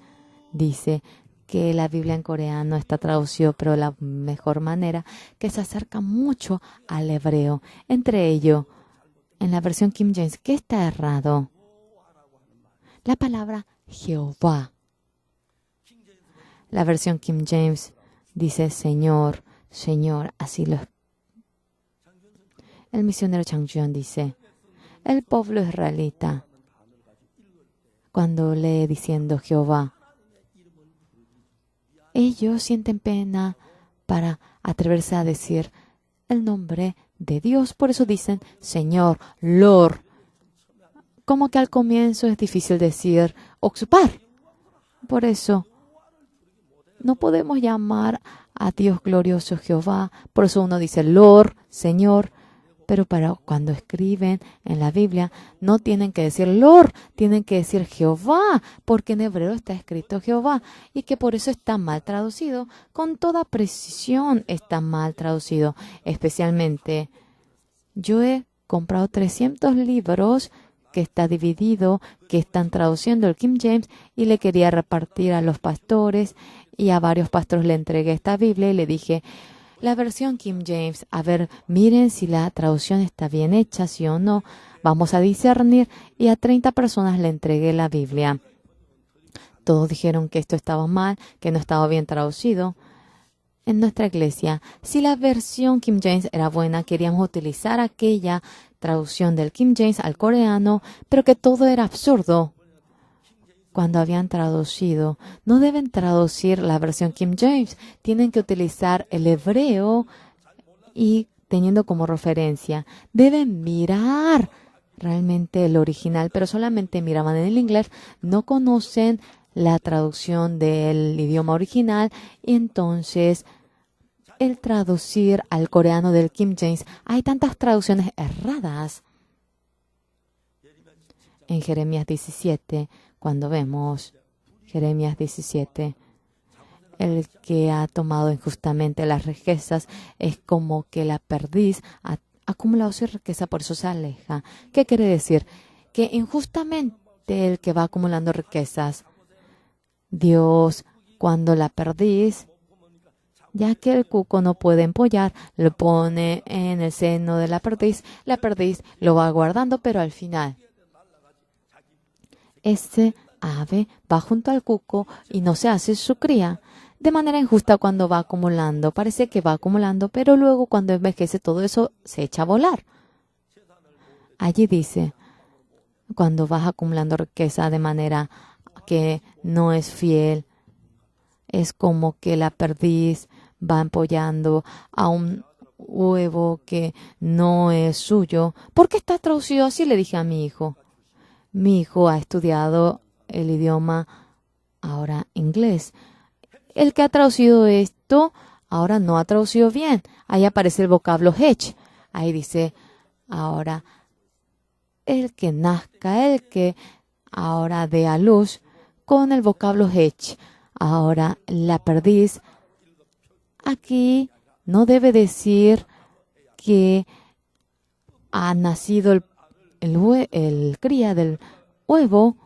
dice que la Biblia en coreano está traducida, pero la mejor manera, que se acerca mucho al hebreo. Entre ellos, en la versión King James, ¿qué está errado? La palabra Jehová. La versión King James dice Señor, Señor, así lo es. El misionero Changjeong dice, el pueblo israelita, cuando lee diciendo Jehová, ellos sienten pena para atreverse a decir el nombre de Dios. Por eso dicen Señor, Lord. Como que al comienzo es difícil decir ocupar. Por eso no podemos llamar a Dios glorioso Jehová. Por eso uno dice Lord, Señor. Pero para cuando escriben en la Biblia, no tienen que decir Lord, tienen que decir Jehová, porque en hebreo está escrito Jehová, y que por eso está mal traducido. Con toda precisión está mal traducido. Especialmente, yo he comprado 300 libros que está dividido, que están traduciendo el King James, y le quería repartir a los pastores, y a varios pastores le entregué esta Biblia, y le dije, la versión King James, a ver, miren si la traducción está bien hecha, sí o no. Vamos a discernir. Y a 30 personas le entregué la Biblia. Todos dijeron que esto estaba mal, que no estaba bien traducido. en nuestra iglesia, si la versión King James era buena, queríamos utilizar aquella traducción del King James al coreano, pero que todo era absurdo. Cuando habían traducido, no deben traducir la versión King James, tienen que utilizar el hebreo y teniendo como referencia, deben mirar realmente el original, pero solamente miraban en el inglés, no conocen la traducción del idioma original y entonces el traducir al coreano del King James, hay tantas traducciones erradas. En Jeremías 17, cuando vemos Jeremías 17, el que ha tomado injustamente las riquezas es como que la perdiz ha acumulado su riqueza, por eso se aleja. ¿Qué quiere decir? Que injustamente el que va acumulando riquezas, Dios, cuando la perdiz, ya que el cuco no puede empollar, lo pone en el seno de la perdiz lo va guardando, pero al final ese ave va junto al cuco y no se hace su cría. De manera injusta cuando va acumulando, parece que va acumulando, pero luego cuando envejece todo eso se echa a volar. Allí dice, cuando vas acumulando riqueza de manera que no es fiel, es como que la perdiz va empollando a un huevo que no es suyo. ¿Por qué está traducido así? Le dije a mi hijo. Mi hijo ha estudiado el idioma ahora inglés. El que ha traducido esto ahora no ha traducido bien. Ahí aparece el vocablo hedge. Ahí dice ahora el que nazca, el que ahora dé a luz con el vocablo hedge. Ahora la perdiz aquí no debe decir que ha nacido el cría del huevo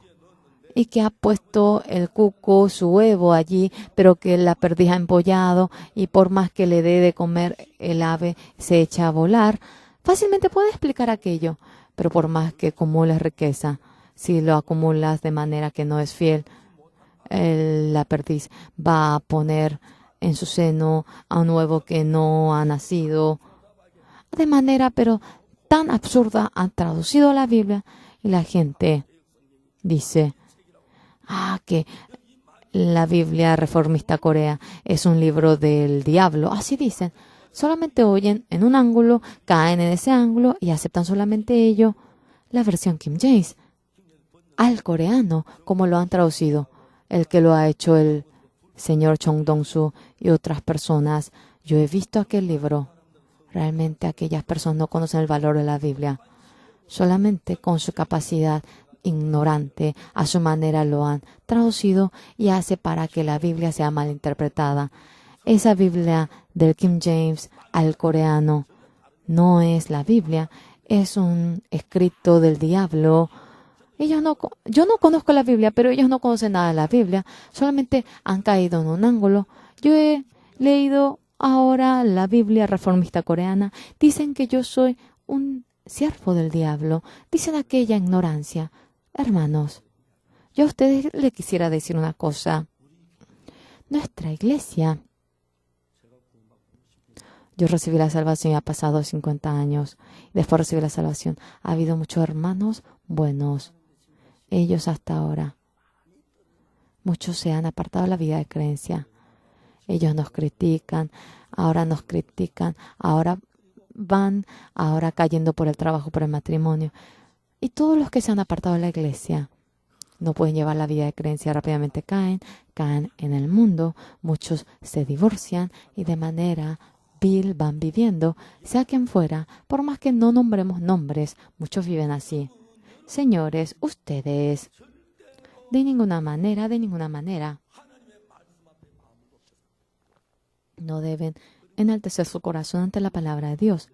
y que ha puesto el cuco, su huevo allí, pero que la perdiz ha empollado y por más que le dé de comer el ave se echa a volar. Fácilmente puede explicar aquello, pero por más que acumules riqueza, si lo acumulas de manera que no es fiel, la perdiz va a poner en su seno a un huevo que no ha nacido. De manera, pero tan absurda, han traducido la Biblia y la gente dice, que la Biblia Reformista Corea es un libro del diablo. Así dicen. Solamente oyen en un ángulo, caen en ese ángulo y aceptan solamente ello la versión King James al coreano, como lo han traducido. El que lo ha hecho el señor Chong Dong-su y otras personas. Yo he visto aquel libro. Realmente aquellas personas no conocen el valor de la Biblia. Solamente con su capacidad ignorante, a su manera lo han traducido y hace para que la Biblia sea mal interpretada. Esa Biblia del King James al coreano no es la Biblia, es un escrito del diablo. Yo no conozco la Biblia, pero ellos no conocen nada de la Biblia, solamente han caído en un ángulo. Yo he leído ahora la Biblia Reformista Coreana, dicen que yo soy un siervo del diablo, dicen aquella ignorancia. Hermanos, yo a ustedes les quisiera decir una cosa. Nuestra iglesia, yo recibí la salvación y ha pasado 50 años. Después recibí la salvación. Ha habido muchos hermanos buenos. Ellos hasta ahora, muchos se han apartado de la vida de creencia. Ellos nos critican, ahora van cayendo por el trabajo, por el matrimonio. Y todos los que se han apartado de la iglesia no pueden llevar la vida de creencia, rápidamente caen en el mundo, muchos se divorcian y de manera vil van viviendo, sea quien fuera, por más que no nombremos nombres, muchos viven así. Señores, ustedes, de ninguna manera, no deben enaltecer su corazón ante la palabra de Dios.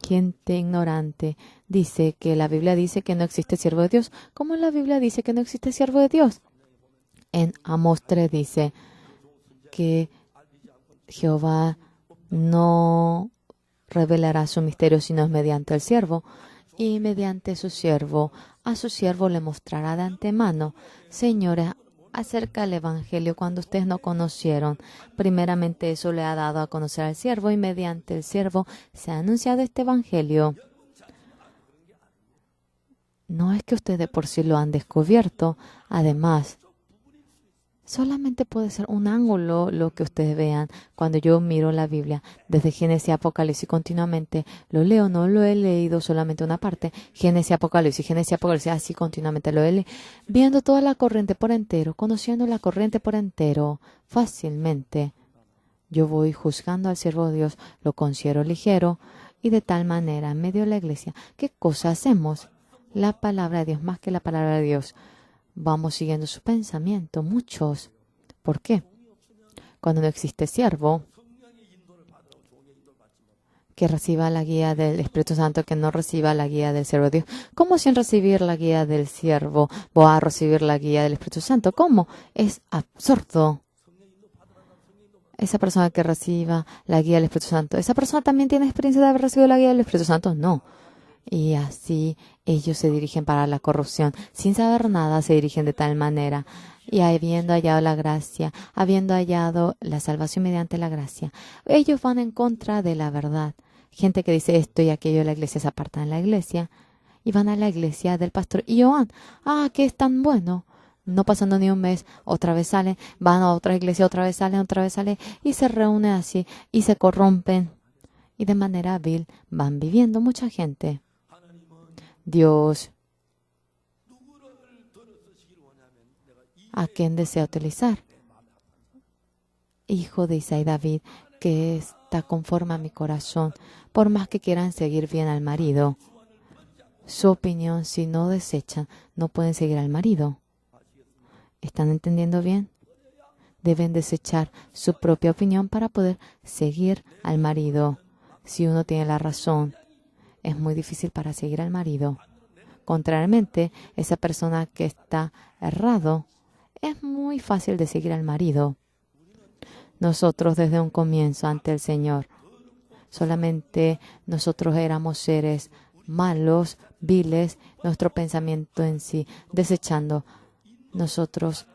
Gente ignorante dice que la Biblia dice que no existe siervo de Dios. ¿Cómo la Biblia dice que no existe siervo de Dios? En Amós 3 dice que Jehová no revelará su misterio sino mediante el siervo, y mediante su siervo, a su siervo le mostrará de antemano. Señores, acerca del Evangelio cuando ustedes no conocieron. Primeramente eso le ha dado a conocer al siervo y mediante el siervo se ha anunciado este Evangelio. No es que ustedes por sí lo han descubierto. Además, solamente puede ser un ángulo lo que ustedes vean. Cuando yo miro la Biblia, desde Génesis a Apocalipsis, continuamente lo leo, no lo he leído solamente una parte. Génesis, Apocalipsis, así continuamente lo he leído. Viendo toda la corriente por entero, conociendo la corriente por entero, fácilmente. Yo voy juzgando al siervo de Dios, lo considero ligero, y de tal manera, en medio de la iglesia, ¿qué cosa hacemos? La palabra de Dios, más que la palabra de Dios. Vamos siguiendo su pensamiento, muchos. ¿Por qué? Cuando no existe siervo que reciba la guía del Espíritu Santo, que no reciba la guía del siervo de Dios. ¿Cómo sin recibir la guía del siervo voy a recibir la guía del Espíritu Santo? ¿Cómo? Es absurdo. Esa persona que reciba la guía del Espíritu Santo, ¿esa persona también tiene experiencia de haber recibido la guía del Espíritu Santo? No. Y así ellos se dirigen para la corrupción. Sin saber nada, se dirigen de tal manera. Y habiendo hallado la gracia, habiendo hallado la salvación mediante la gracia, ellos van en contra de la verdad. Gente que dice esto y aquello de la iglesia se aparta de la iglesia y van a la iglesia del pastor. Y Joan, que es tan bueno. No pasando ni un mes, otra vez salen, van a otra iglesia, otra vez salen y se reúnen así y se corrompen. Y de manera vil van viviendo mucha gente. Dios, ¿a quién desea utilizar? Hijo de Isaí David, que está conforme a mi corazón, por más que quieran seguir bien al marido. Su opinión, si no desechan, no pueden seguir al marido. ¿Están entendiendo bien? Deben desechar su propia opinión para poder seguir al marido. Si uno tiene la razón, es muy difícil para seguir al marido. Contrariamente, esa persona que está errado, es muy fácil de seguir al marido. Nosotros desde un comienzo ante el Señor, solamente nosotros éramos seres malos, viles, nuestro pensamiento en sí, desechando. Nosotros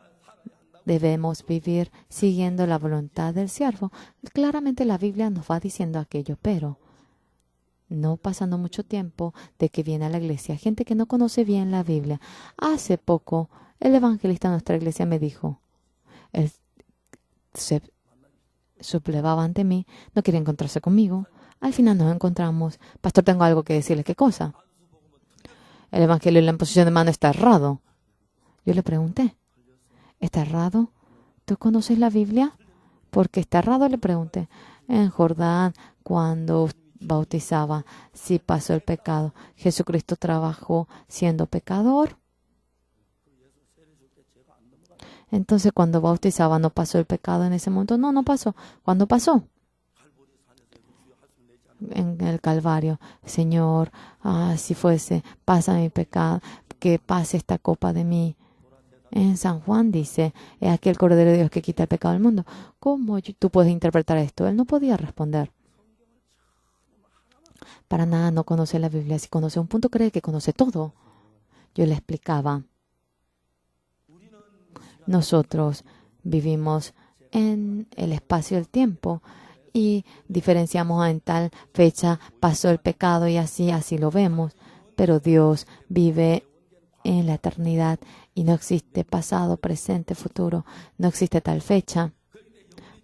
debemos vivir siguiendo la voluntad del siervo. Claramente la Biblia nos va diciendo aquello, pero no pasando mucho tiempo de que viene a la iglesia gente que no conoce bien la Biblia. Hace poco, el evangelista de nuestra iglesia me dijo, él se sublevaba ante mí, no quería encontrarse conmigo. Al final nos encontramos. Pastor, tengo algo que decirle. ¿Qué cosa? El evangelio en la imposición de mano está errado. Yo le pregunté, ¿está errado? ¿Tú conoces la Biblia? ¿Por qué está errado? Le pregunté. En Jordán, cuando bautizaba, sí pasó el pecado. Jesucristo trabajó siendo pecador. Entonces, cuando bautizaba, ¿no pasó el pecado en ese momento? No, no pasó. ¿Cuándo pasó? En el Calvario. Señor, si fuese, pasa mi pecado, que pase esta copa de mí. En San Juan dice, es aquel Cordero de Dios que quita el pecado del mundo. ¿Cómo tú puedes interpretar esto? Él no podía responder. Para nada no conoce la Biblia. Si conoce un punto, cree que conoce todo. Yo le explicaba. Nosotros vivimos en el espacio del tiempo y diferenciamos en tal fecha pasó el pecado y así lo vemos. Pero Dios vive en la eternidad y no existe pasado, presente, futuro. No existe tal fecha.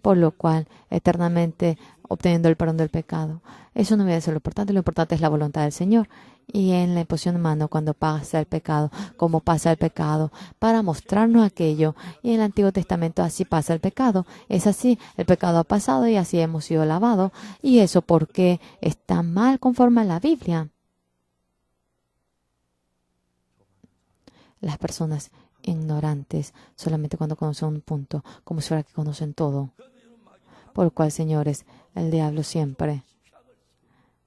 Por lo cual, eternamente obteniendo el perdón del pecado. Eso no debe ser lo importante es la voluntad del Señor. Y en la imposición de mano, cuando pasa el pecado, como pasa el pecado, para mostrarnos aquello. Y en el Antiguo Testamento así pasa el pecado. Es así, el pecado ha pasado y así hemos sido lavados. Y eso porque está mal conforme a la Biblia. Las personas ignorantes solamente cuando conocen un punto, como si fuera que conocen todo. Por lo cual, señores, el diablo siempre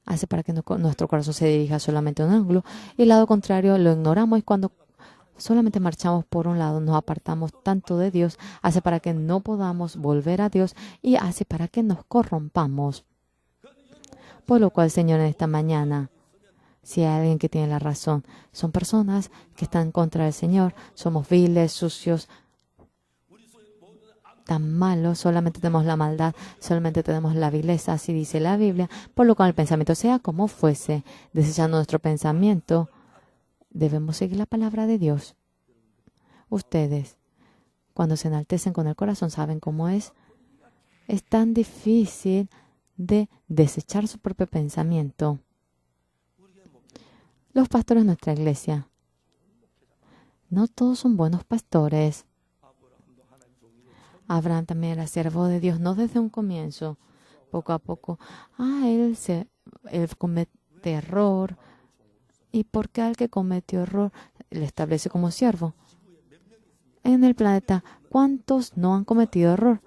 hace para que nuestro corazón se dirija solamente a un ángulo y el lado contrario lo ignoramos y cuando solamente marchamos por un lado, nos apartamos tanto de Dios, hace para que no podamos volver a Dios y hace para que nos corrompamos. Por lo cual, Señor, en esta mañana, si hay alguien que tiene la razón, son personas que están contra el Señor, somos viles, sucios, tan malo, solamente tenemos la maldad, solamente tenemos la vileza, así dice la Biblia, por lo cual el pensamiento sea como fuese, desechando nuestro pensamiento, debemos seguir la palabra de Dios. Ustedes, cuando se enaltecen con el corazón, saben cómo es. Es tan difícil de desechar su propio pensamiento. Los pastores de nuestra iglesia, no todos son buenos pastores. Abraham también era siervo de Dios, no desde un comienzo, poco a poco. Él comete error. ¿Y por qué al que cometió error le establece como siervo? En el planeta, ¿cuántos no han cometido error?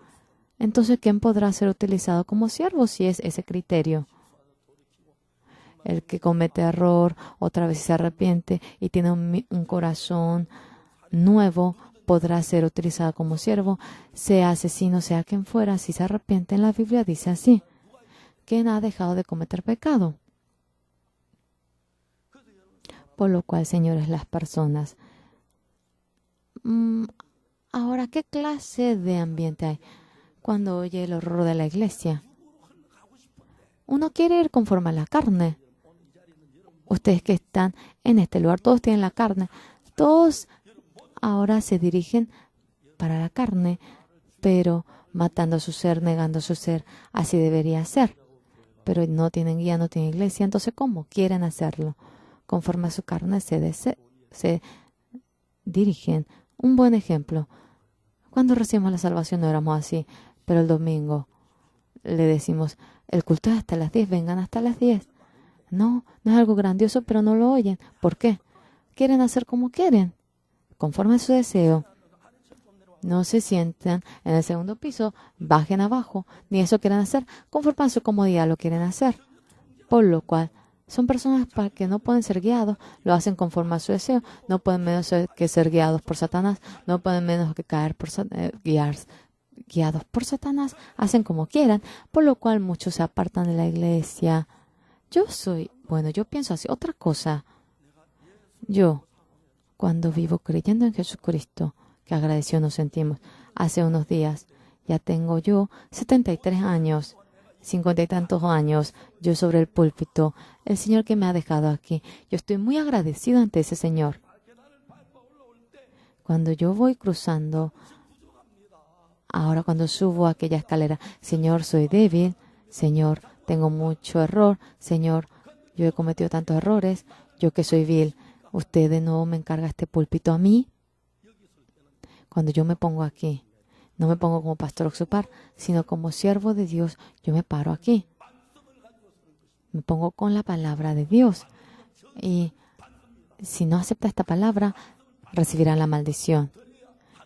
Entonces, ¿quién podrá ser utilizado como siervo si es ese criterio? El que comete error, otra vez se arrepiente y tiene un corazón nuevo, podrá ser utilizado como siervo, sea asesino, sea quien fuera, si se arrepiente. En la Biblia dice así: ¿quién ha dejado de cometer pecado? Por lo cual, señores, las personas, ahora, ¿qué clase de ambiente hay cuando oye el horror de la iglesia? Uno quiere ir conforme a la carne. Ustedes que están en este lugar, todos tienen la carne. Todos ahora se dirigen para la carne, pero matando su ser, negando su ser. Así debería ser. Pero no tienen guía, no tienen iglesia. Entonces, ¿cómo quieren hacerlo? Conforme a su carne se dirigen. Un buen ejemplo. Cuando recibimos la salvación no éramos así, pero el domingo le decimos, el culto es hasta las 10, vengan hasta las 10. No es algo grandioso, pero no lo oyen. ¿Por qué? Quieren hacer como quieren, conforme a su deseo. No se sientan en el segundo piso, bajen abajo, ni eso quieren hacer, conforme a su comodidad lo quieren hacer. Por lo cual, son personas para que no pueden ser guiados, lo hacen conforme a su deseo, no pueden menos que ser guiados por Satanás, no pueden menos que caer por guiados por Satanás, hacen como quieran, por lo cual muchos se apartan de la iglesia. Yo pienso así. Otra cosa, yo, cuando vivo creyendo en Jesucristo, que agradecido nos sentimos, hace unos días, ya tengo yo 73 años, 50 y tantos años, yo sobre el púlpito, el Señor que me ha dejado aquí. Yo estoy muy agradecido ante ese Señor. Cuando yo voy cruzando, ahora cuando subo aquella escalera, Señor, soy débil, Señor, tengo mucho error, Señor, yo he cometido tantos errores, yo que soy vil, usted de nuevo me encarga este púlpito a mí. Cuando yo me pongo aquí, no me pongo como pastor Oxupar, sino como siervo de Dios, yo me paro aquí. Me pongo con la palabra de Dios. Y si no acepta esta palabra, recibirá la maldición.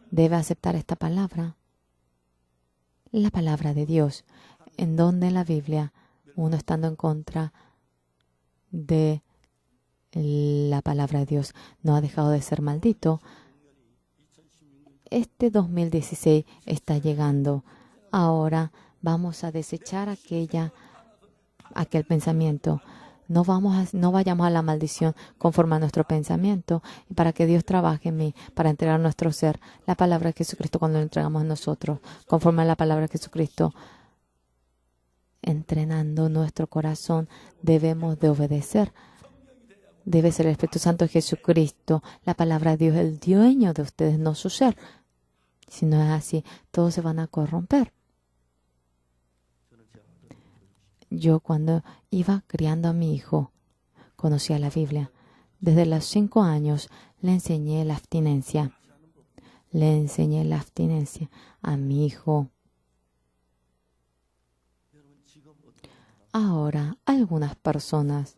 Debe aceptar esta palabra. La palabra de Dios. En donde en la Biblia, uno estando en contra de la palabra de Dios, no ha dejado de ser maldito. Este 2016 está llegando. Ahora vamos a desechar aquel pensamiento. No vayamos a la maldición conforme a nuestro pensamiento, y para que Dios trabaje en mí, para entregar nuestro ser, la palabra de Jesucristo cuando lo entregamos a nosotros, conforme a la palabra de Jesucristo, entrenando nuestro corazón, debemos de obedecer. Debe ser el Espíritu Santo de Jesucristo, la palabra de Dios, el dueño de ustedes, no su ser. Si no es así, todos se van a corromper. Yo cuando iba criando a mi hijo, conocía la Biblia. Desde los 5 años le enseñé la abstinencia. Le enseñé la abstinencia a mi hijo. Ahora, algunas personas,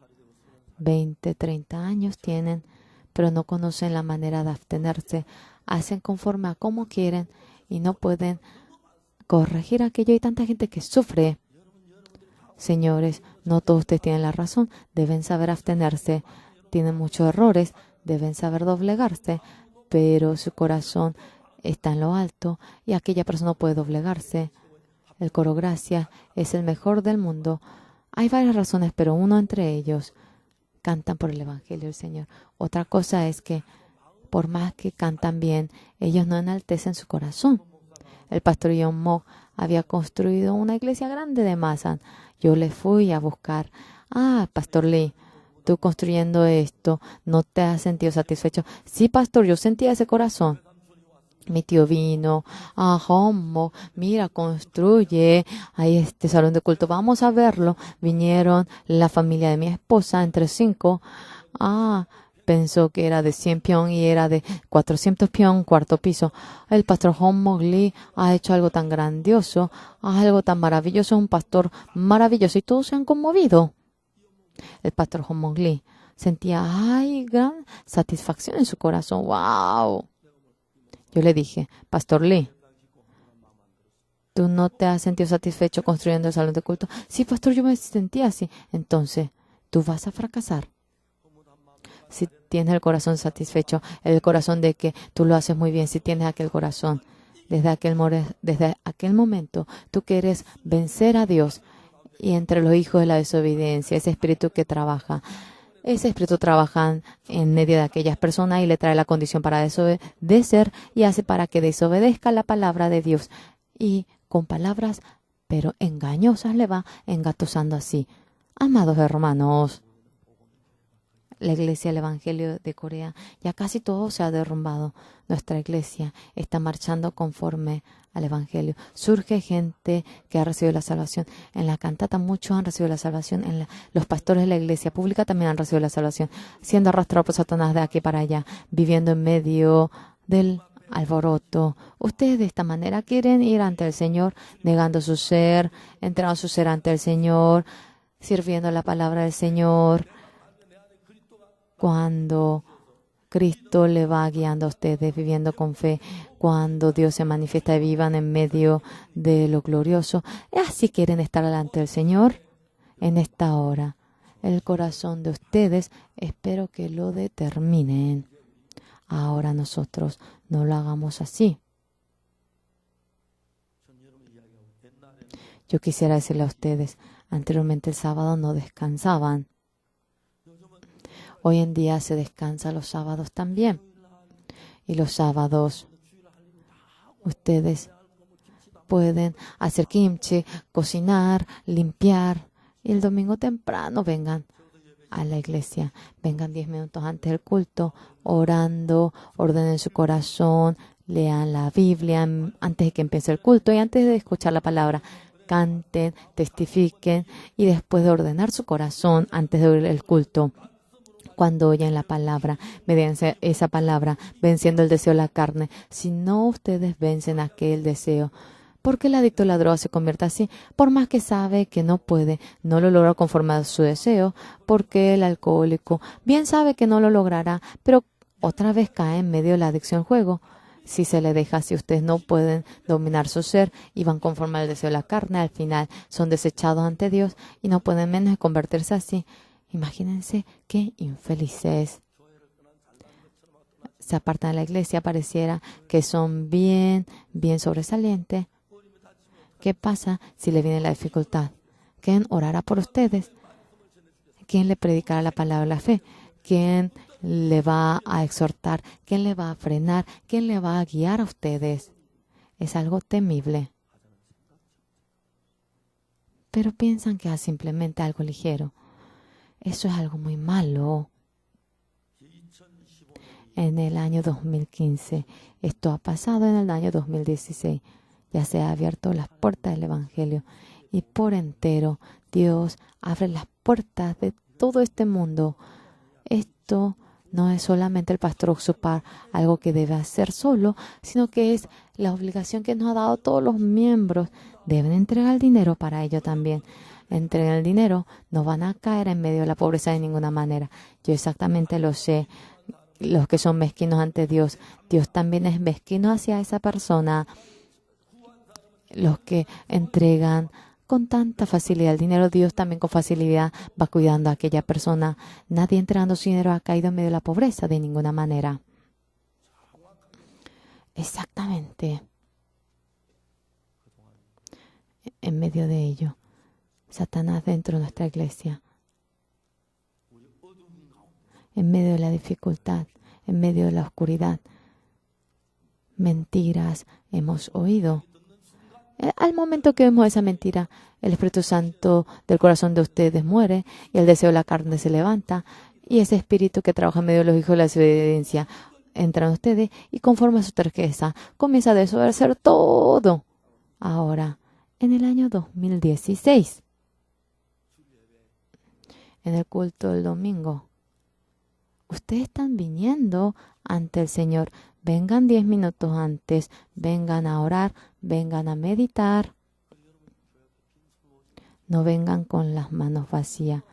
20, 30 años tienen, pero no conocen la manera de abstenerse. Hacen conforme a cómo quieren y no pueden corregir aquello. Hay tanta gente que sufre. Señores, no todos ustedes tienen la razón. Deben saber abstenerse. Tienen muchos errores. Deben saber doblegarse. Pero su corazón está en lo alto y aquella persona no puede doblegarse. El coro Gracia es el mejor del mundo. Hay varias razones, pero uno entre ellos, cantan por el Evangelio del Señor. Otra cosa es que por más que cantan bien, ellos no enaltecen su corazón. el pastor John Mock había construido una iglesia grande de Masan. Yo le fui a buscar. Pastor Lee, tú construyendo esto, ¿no te has sentido satisfecho? Sí, pastor, yo sentía ese corazón. Mi tío vino, Homo, mira, construye ahí este salón de culto, vamos a verlo. Vinieron la familia de mi esposa, entre 5. Pensó que era de 100 pion y era de 400 pion, cuarto piso. El pastor Homo Lee ha hecho algo tan grandioso, algo tan maravilloso, un pastor maravilloso, y todos se han conmovido. El pastor Homo Lee sentía, gran satisfacción en su corazón. ¡Wow! Yo le dije, Pastor Lee, ¿tú no te has sentido satisfecho construyendo el salón de culto? Sí, pastor, yo me sentía así. Entonces, tú vas a fracasar. Si tienes el corazón satisfecho, el corazón de que tú lo haces muy bien, si tienes aquel corazón, desde aquel momento, tú quieres vencer a Dios, y entre los hijos de la desobediencia, ese espíritu que trabaja. Ese espíritu trabaja en medio de aquellas personas y le trae la condición para desobedecer y hace para que desobedezca la palabra de Dios. Y con palabras, pero engañosas, le va engatusando así. Amados hermanos, la iglesia del Evangelio de Corea, ya casi todo se ha derrumbado. Nuestra iglesia está marchando conforme al Evangelio. Surge gente que ha recibido la salvación. En la cantata muchos han recibido la salvación. Los pastores de la iglesia pública también han recibido la salvación. Siendo arrastrados por Satanás de aquí para allá, viviendo en medio del alboroto. Ustedes de esta manera quieren ir ante el Señor, negando su ser, entregando su ser ante el Señor, sirviendo la palabra del Señor. Cuando Cristo le va guiando a ustedes, viviendo con fe, cuando Dios se manifiesta y vivan en medio de lo glorioso, así quieren estar delante del Señor en esta hora. El corazón de ustedes, espero que lo determinen. Ahora nosotros no lo hagamos así. Yo quisiera decirle a ustedes, anteriormente el sábado no descansaban. Hoy en día se descansa los sábados también. Y los sábados ustedes pueden hacer kimchi, cocinar, limpiar. Y el domingo temprano vengan a la iglesia. Vengan 10 minutos antes del culto, orando, ordenen su corazón, lean la Biblia antes de que empiece el culto y antes de escuchar la palabra. Canten, testifiquen y después de ordenar su corazón antes de oír el culto. Cuando oyen la palabra, mediante esa palabra, venciendo el deseo de la carne. Si no ustedes vencen aquel deseo, ¿por qué el adicto a la droga se convierte así? Por más que sabe que no puede, no lo logra conforme a su deseo, porque el alcohólico bien sabe que no lo logrará, pero otra vez cae en medio de la adicción al juego. Si se le deja así, ustedes no pueden dominar su ser y van conforme al deseo de la carne. Al final son desechados ante Dios y no pueden menos de convertirse así. Imagínense qué infelices. Se apartan de la iglesia, pareciera que son bien sobresalientes. ¿Qué pasa si le viene la dificultad? ¿Quién orará por ustedes? ¿Quién le predicará la palabra de la fe? ¿Quién le va a exhortar? ¿Quién le va a frenar? ¿Quién le va a guiar a ustedes? Es algo temible. Pero piensan que es simplemente algo ligero. Eso es algo muy malo. En el año 2015, esto ha pasado en el año 2016. Ya se han abierto las puertas del Evangelio y por entero Dios abre las puertas de todo este mundo. Esto no es solamente el pastor ocupar algo que debe hacer solo, sino que es la obligación que nos ha dado todos los miembros. Deben entregar el dinero para ello también. Entreguen el dinero, no van a caer en medio de la pobreza de ninguna manera. Yo exactamente lo sé. Los que son mezquinos ante Dios, Dios también es mezquino hacia esa persona. Los que entregan con tanta facilidad el dinero, Dios también con facilidad va cuidando a aquella persona. Nadie entregando su dinero ha caído en medio de la pobreza de ninguna manera. Exactamente. En medio de ello, Satanás dentro de nuestra iglesia, en medio de la dificultad, en medio de la oscuridad, mentiras hemos oído. Al momento que vemos esa mentira, el Espíritu Santo del corazón de ustedes muere y el deseo de la carne se levanta y ese espíritu que trabaja en medio de los hijos de la desobediencia entra en ustedes y conforme a su terqueza comienza a desobedecer todo. Ahora, en el año 2016, en el culto del domingo, ustedes están viniendo ante el Señor. Vengan 10 minutos antes, vengan a orar, vengan a meditar. No vengan con las manos vacías.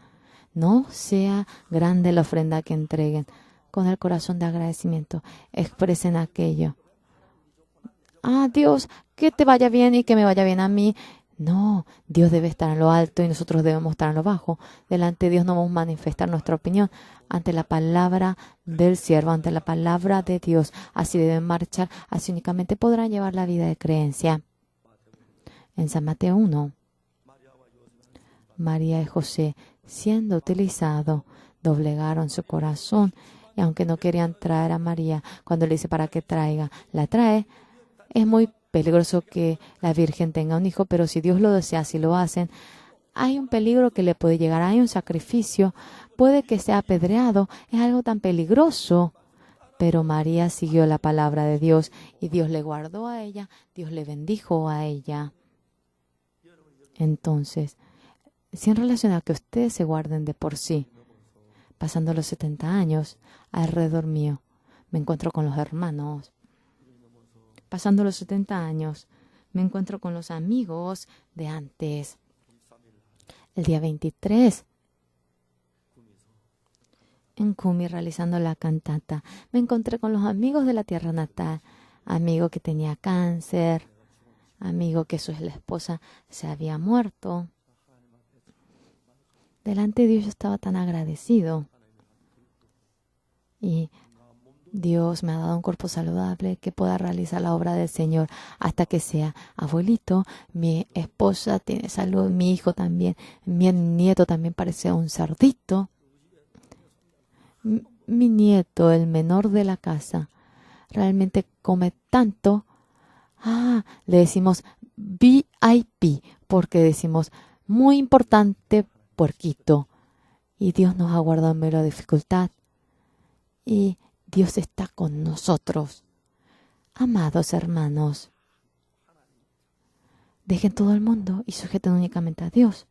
No sea grande la ofrenda que entreguen. Con el corazón de agradecimiento, expresen aquello. Dios, que te vaya bien y que me vaya bien a mí. No, Dios debe estar en lo alto y nosotros debemos estar en lo bajo. Delante de Dios no vamos a manifestar nuestra opinión ante la palabra del siervo, ante la palabra de Dios. Así deben marchar, así únicamente podrán llevar la vida de creencia. En San Mateo 1, María y José, siendo utilizados, doblegaron su corazón y aunque no querían traer a María, cuando le dice para que traiga, la trae. Es muy peligroso que la Virgen tenga un hijo, pero si Dios lo desea, si lo hacen, hay un peligro que le puede llegar, hay un sacrificio, puede que sea apedreado, es algo tan peligroso. Pero María siguió la palabra de Dios y Dios le guardó a ella, Dios le bendijo a ella. Entonces, sin relación a que ustedes se guarden de por sí, pasando los 70 años, alrededor mío, me encuentro con los hermanos. Pasando los 70 años, me encuentro con los amigos de antes. El día 23, en Kumi, realizando la cantata, me encontré con los amigos de la tierra natal. Amigo que tenía cáncer, amigo que la esposa se había muerto. Delante de Dios yo estaba tan agradecido. Y Dios me ha dado un cuerpo saludable que pueda realizar la obra del Señor hasta que sea abuelito. Mi esposa tiene salud, mi hijo también, mi nieto también parece un cerdito. Mi nieto, el menor de la casa, realmente come tanto. Le decimos VIP porque decimos muy importante puerquito. Y Dios nos ha guardado en medio de la dificultad. Y Dios está con nosotros. Amados hermanos, dejen todo el mundo y sujeten únicamente a Dios.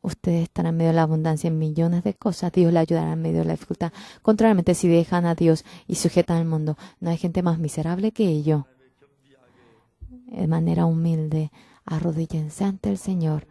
Ustedes están en medio de la abundancia en millones de cosas. Dios le ayudará en medio de la dificultad. Contrariamente, si dejan a Dios y sujetan al mundo, no hay gente más miserable que ellos. De manera humilde, arrodíllense ante el Señor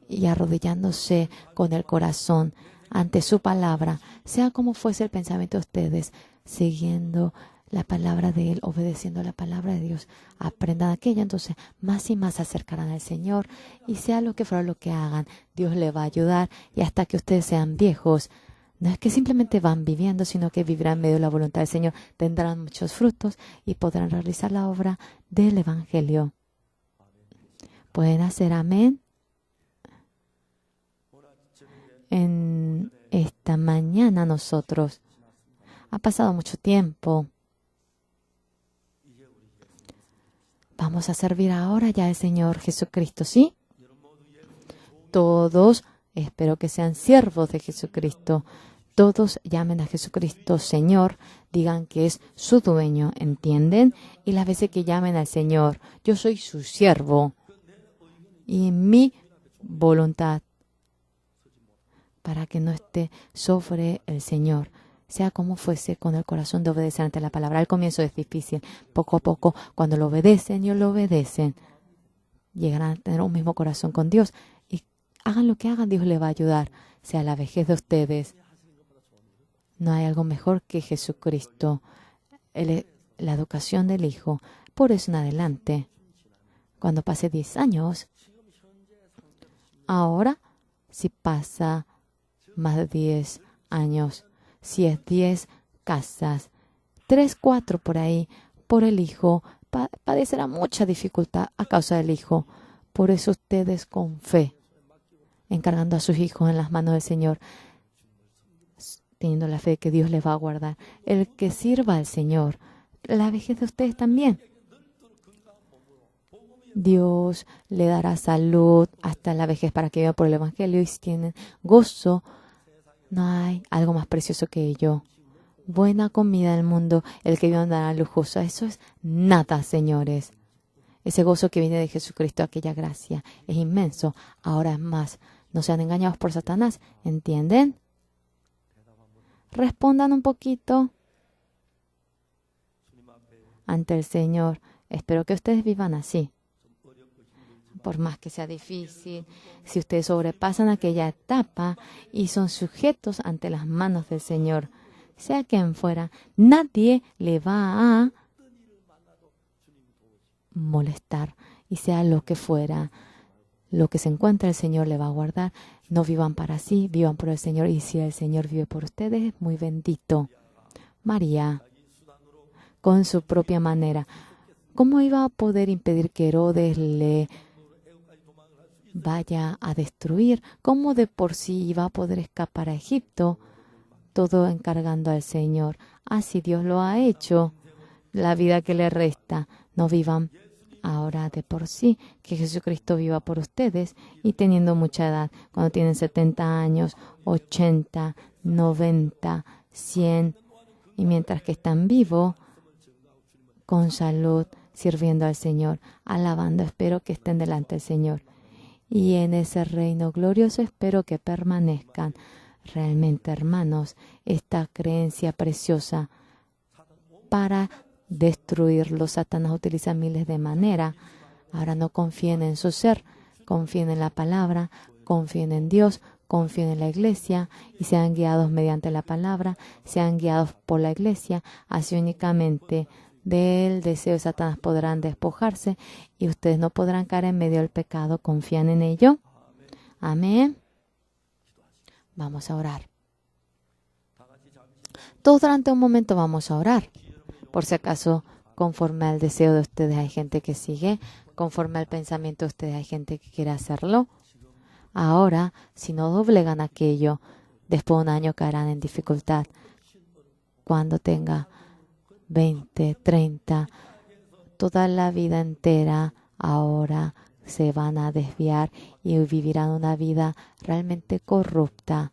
y arrodillándose con el corazón ante su palabra, sea como fuese el pensamiento de ustedes, siguiendo la palabra de Él, obedeciendo la palabra de Dios, aprendan aquello, entonces más y más se acercarán al Señor y sea lo que fuera lo que hagan, Dios les va a ayudar y hasta que ustedes sean viejos, no es que simplemente van viviendo, sino que vivirán en medio de la voluntad del Señor, tendrán muchos frutos y podrán realizar la obra del Evangelio. ¿Pueden hacer amén? En esta mañana nosotros, ha pasado mucho tiempo, vamos a servir ahora ya al Señor Jesucristo, ¿sí? Todos, espero que sean siervos de Jesucristo. Todos llamen a Jesucristo Señor, digan que es su dueño, ¿entienden? Y las veces que llamen al Señor, yo soy su siervo y mi voluntad para que no esté sobre el Señor. Sea como fuese, con el corazón de obedecer ante la palabra. Al comienzo es difícil. Poco a poco, cuando lo obedecen y lo obedecen, llegarán a tener un mismo corazón con Dios. Y hagan lo que hagan, Dios les va a ayudar. Sea la vejez de ustedes. No hay algo mejor que Jesucristo. La educación del Hijo. Por eso en adelante, cuando pase 10 años, ahora, si pasa más de 10 años, si es 10 casas, 3, 4 por ahí, por el hijo, padecerá mucha dificultad a causa del hijo. Por eso ustedes con fe, encargando a sus hijos en las manos del Señor, teniendo la fe de que Dios les va a guardar. El que sirva al Señor, la vejez de ustedes también. Dios le dará salud hasta la vejez para que viva por el Evangelio y si tienen gozo, no hay algo más precioso que ello. Buena comida del mundo, el que vive andará lujosa. Eso es nada, señores. Ese gozo que viene de Jesucristo, aquella gracia, es inmenso. Ahora es más, no sean engañados por Satanás, ¿entienden? Respondan un poquito ante el Señor. Espero que ustedes vivan así. Por más que sea difícil, si ustedes sobrepasan aquella etapa y son sujetos ante las manos del Señor, sea quien fuera, nadie le va a molestar y sea lo que fuera. Lo que se encuentra el Señor le va a guardar. No vivan para sí, vivan por el Señor y si el Señor vive por ustedes, es muy bendito. María, con su propia manera, ¿cómo iba a poder impedir que Herodes le vaya a destruir? ¿Cómo de por sí iba a poder escapar a Egipto? Todo encargando al Señor. Así Dios lo ha hecho. La vida que le resta, no vivan ahora de por sí, que Jesucristo viva por ustedes y teniendo mucha edad, cuando tienen 70 años, 80, 90, 100, y mientras que están vivos, con salud, sirviendo al Señor, alabando, espero que estén delante del Señor. Y en ese reino glorioso espero que permanezcan. Realmente, hermanos, esta creencia preciosa para destruirlo, Satanás utiliza miles de maneras. Ahora no confíen en su ser, confíen en la palabra, confíen en Dios, confíen en la iglesia y sean guiados mediante la palabra, sean guiados por la iglesia. Así únicamente del deseo de Satanás podrán despojarse y ustedes no podrán caer en medio del pecado. ¿Confían en ello? Amén. Vamos a orar. Todos durante un momento vamos a orar. Por si acaso, conforme al deseo de ustedes hay gente que sigue, conforme al pensamiento de ustedes hay gente que quiere hacerlo. Ahora, si no doblegan aquello, después de un año caerán en dificultad. Cuando tenga 20, 30, toda la vida entera, ahora se van a desviar y vivirán una vida realmente corrupta,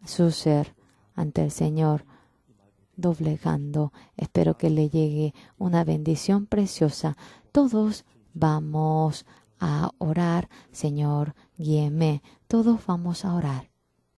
su ser ante el Señor, doblegando. Espero que le llegue una bendición preciosa. Todos vamos a orar. Señor, guíeme. Todos vamos a orar.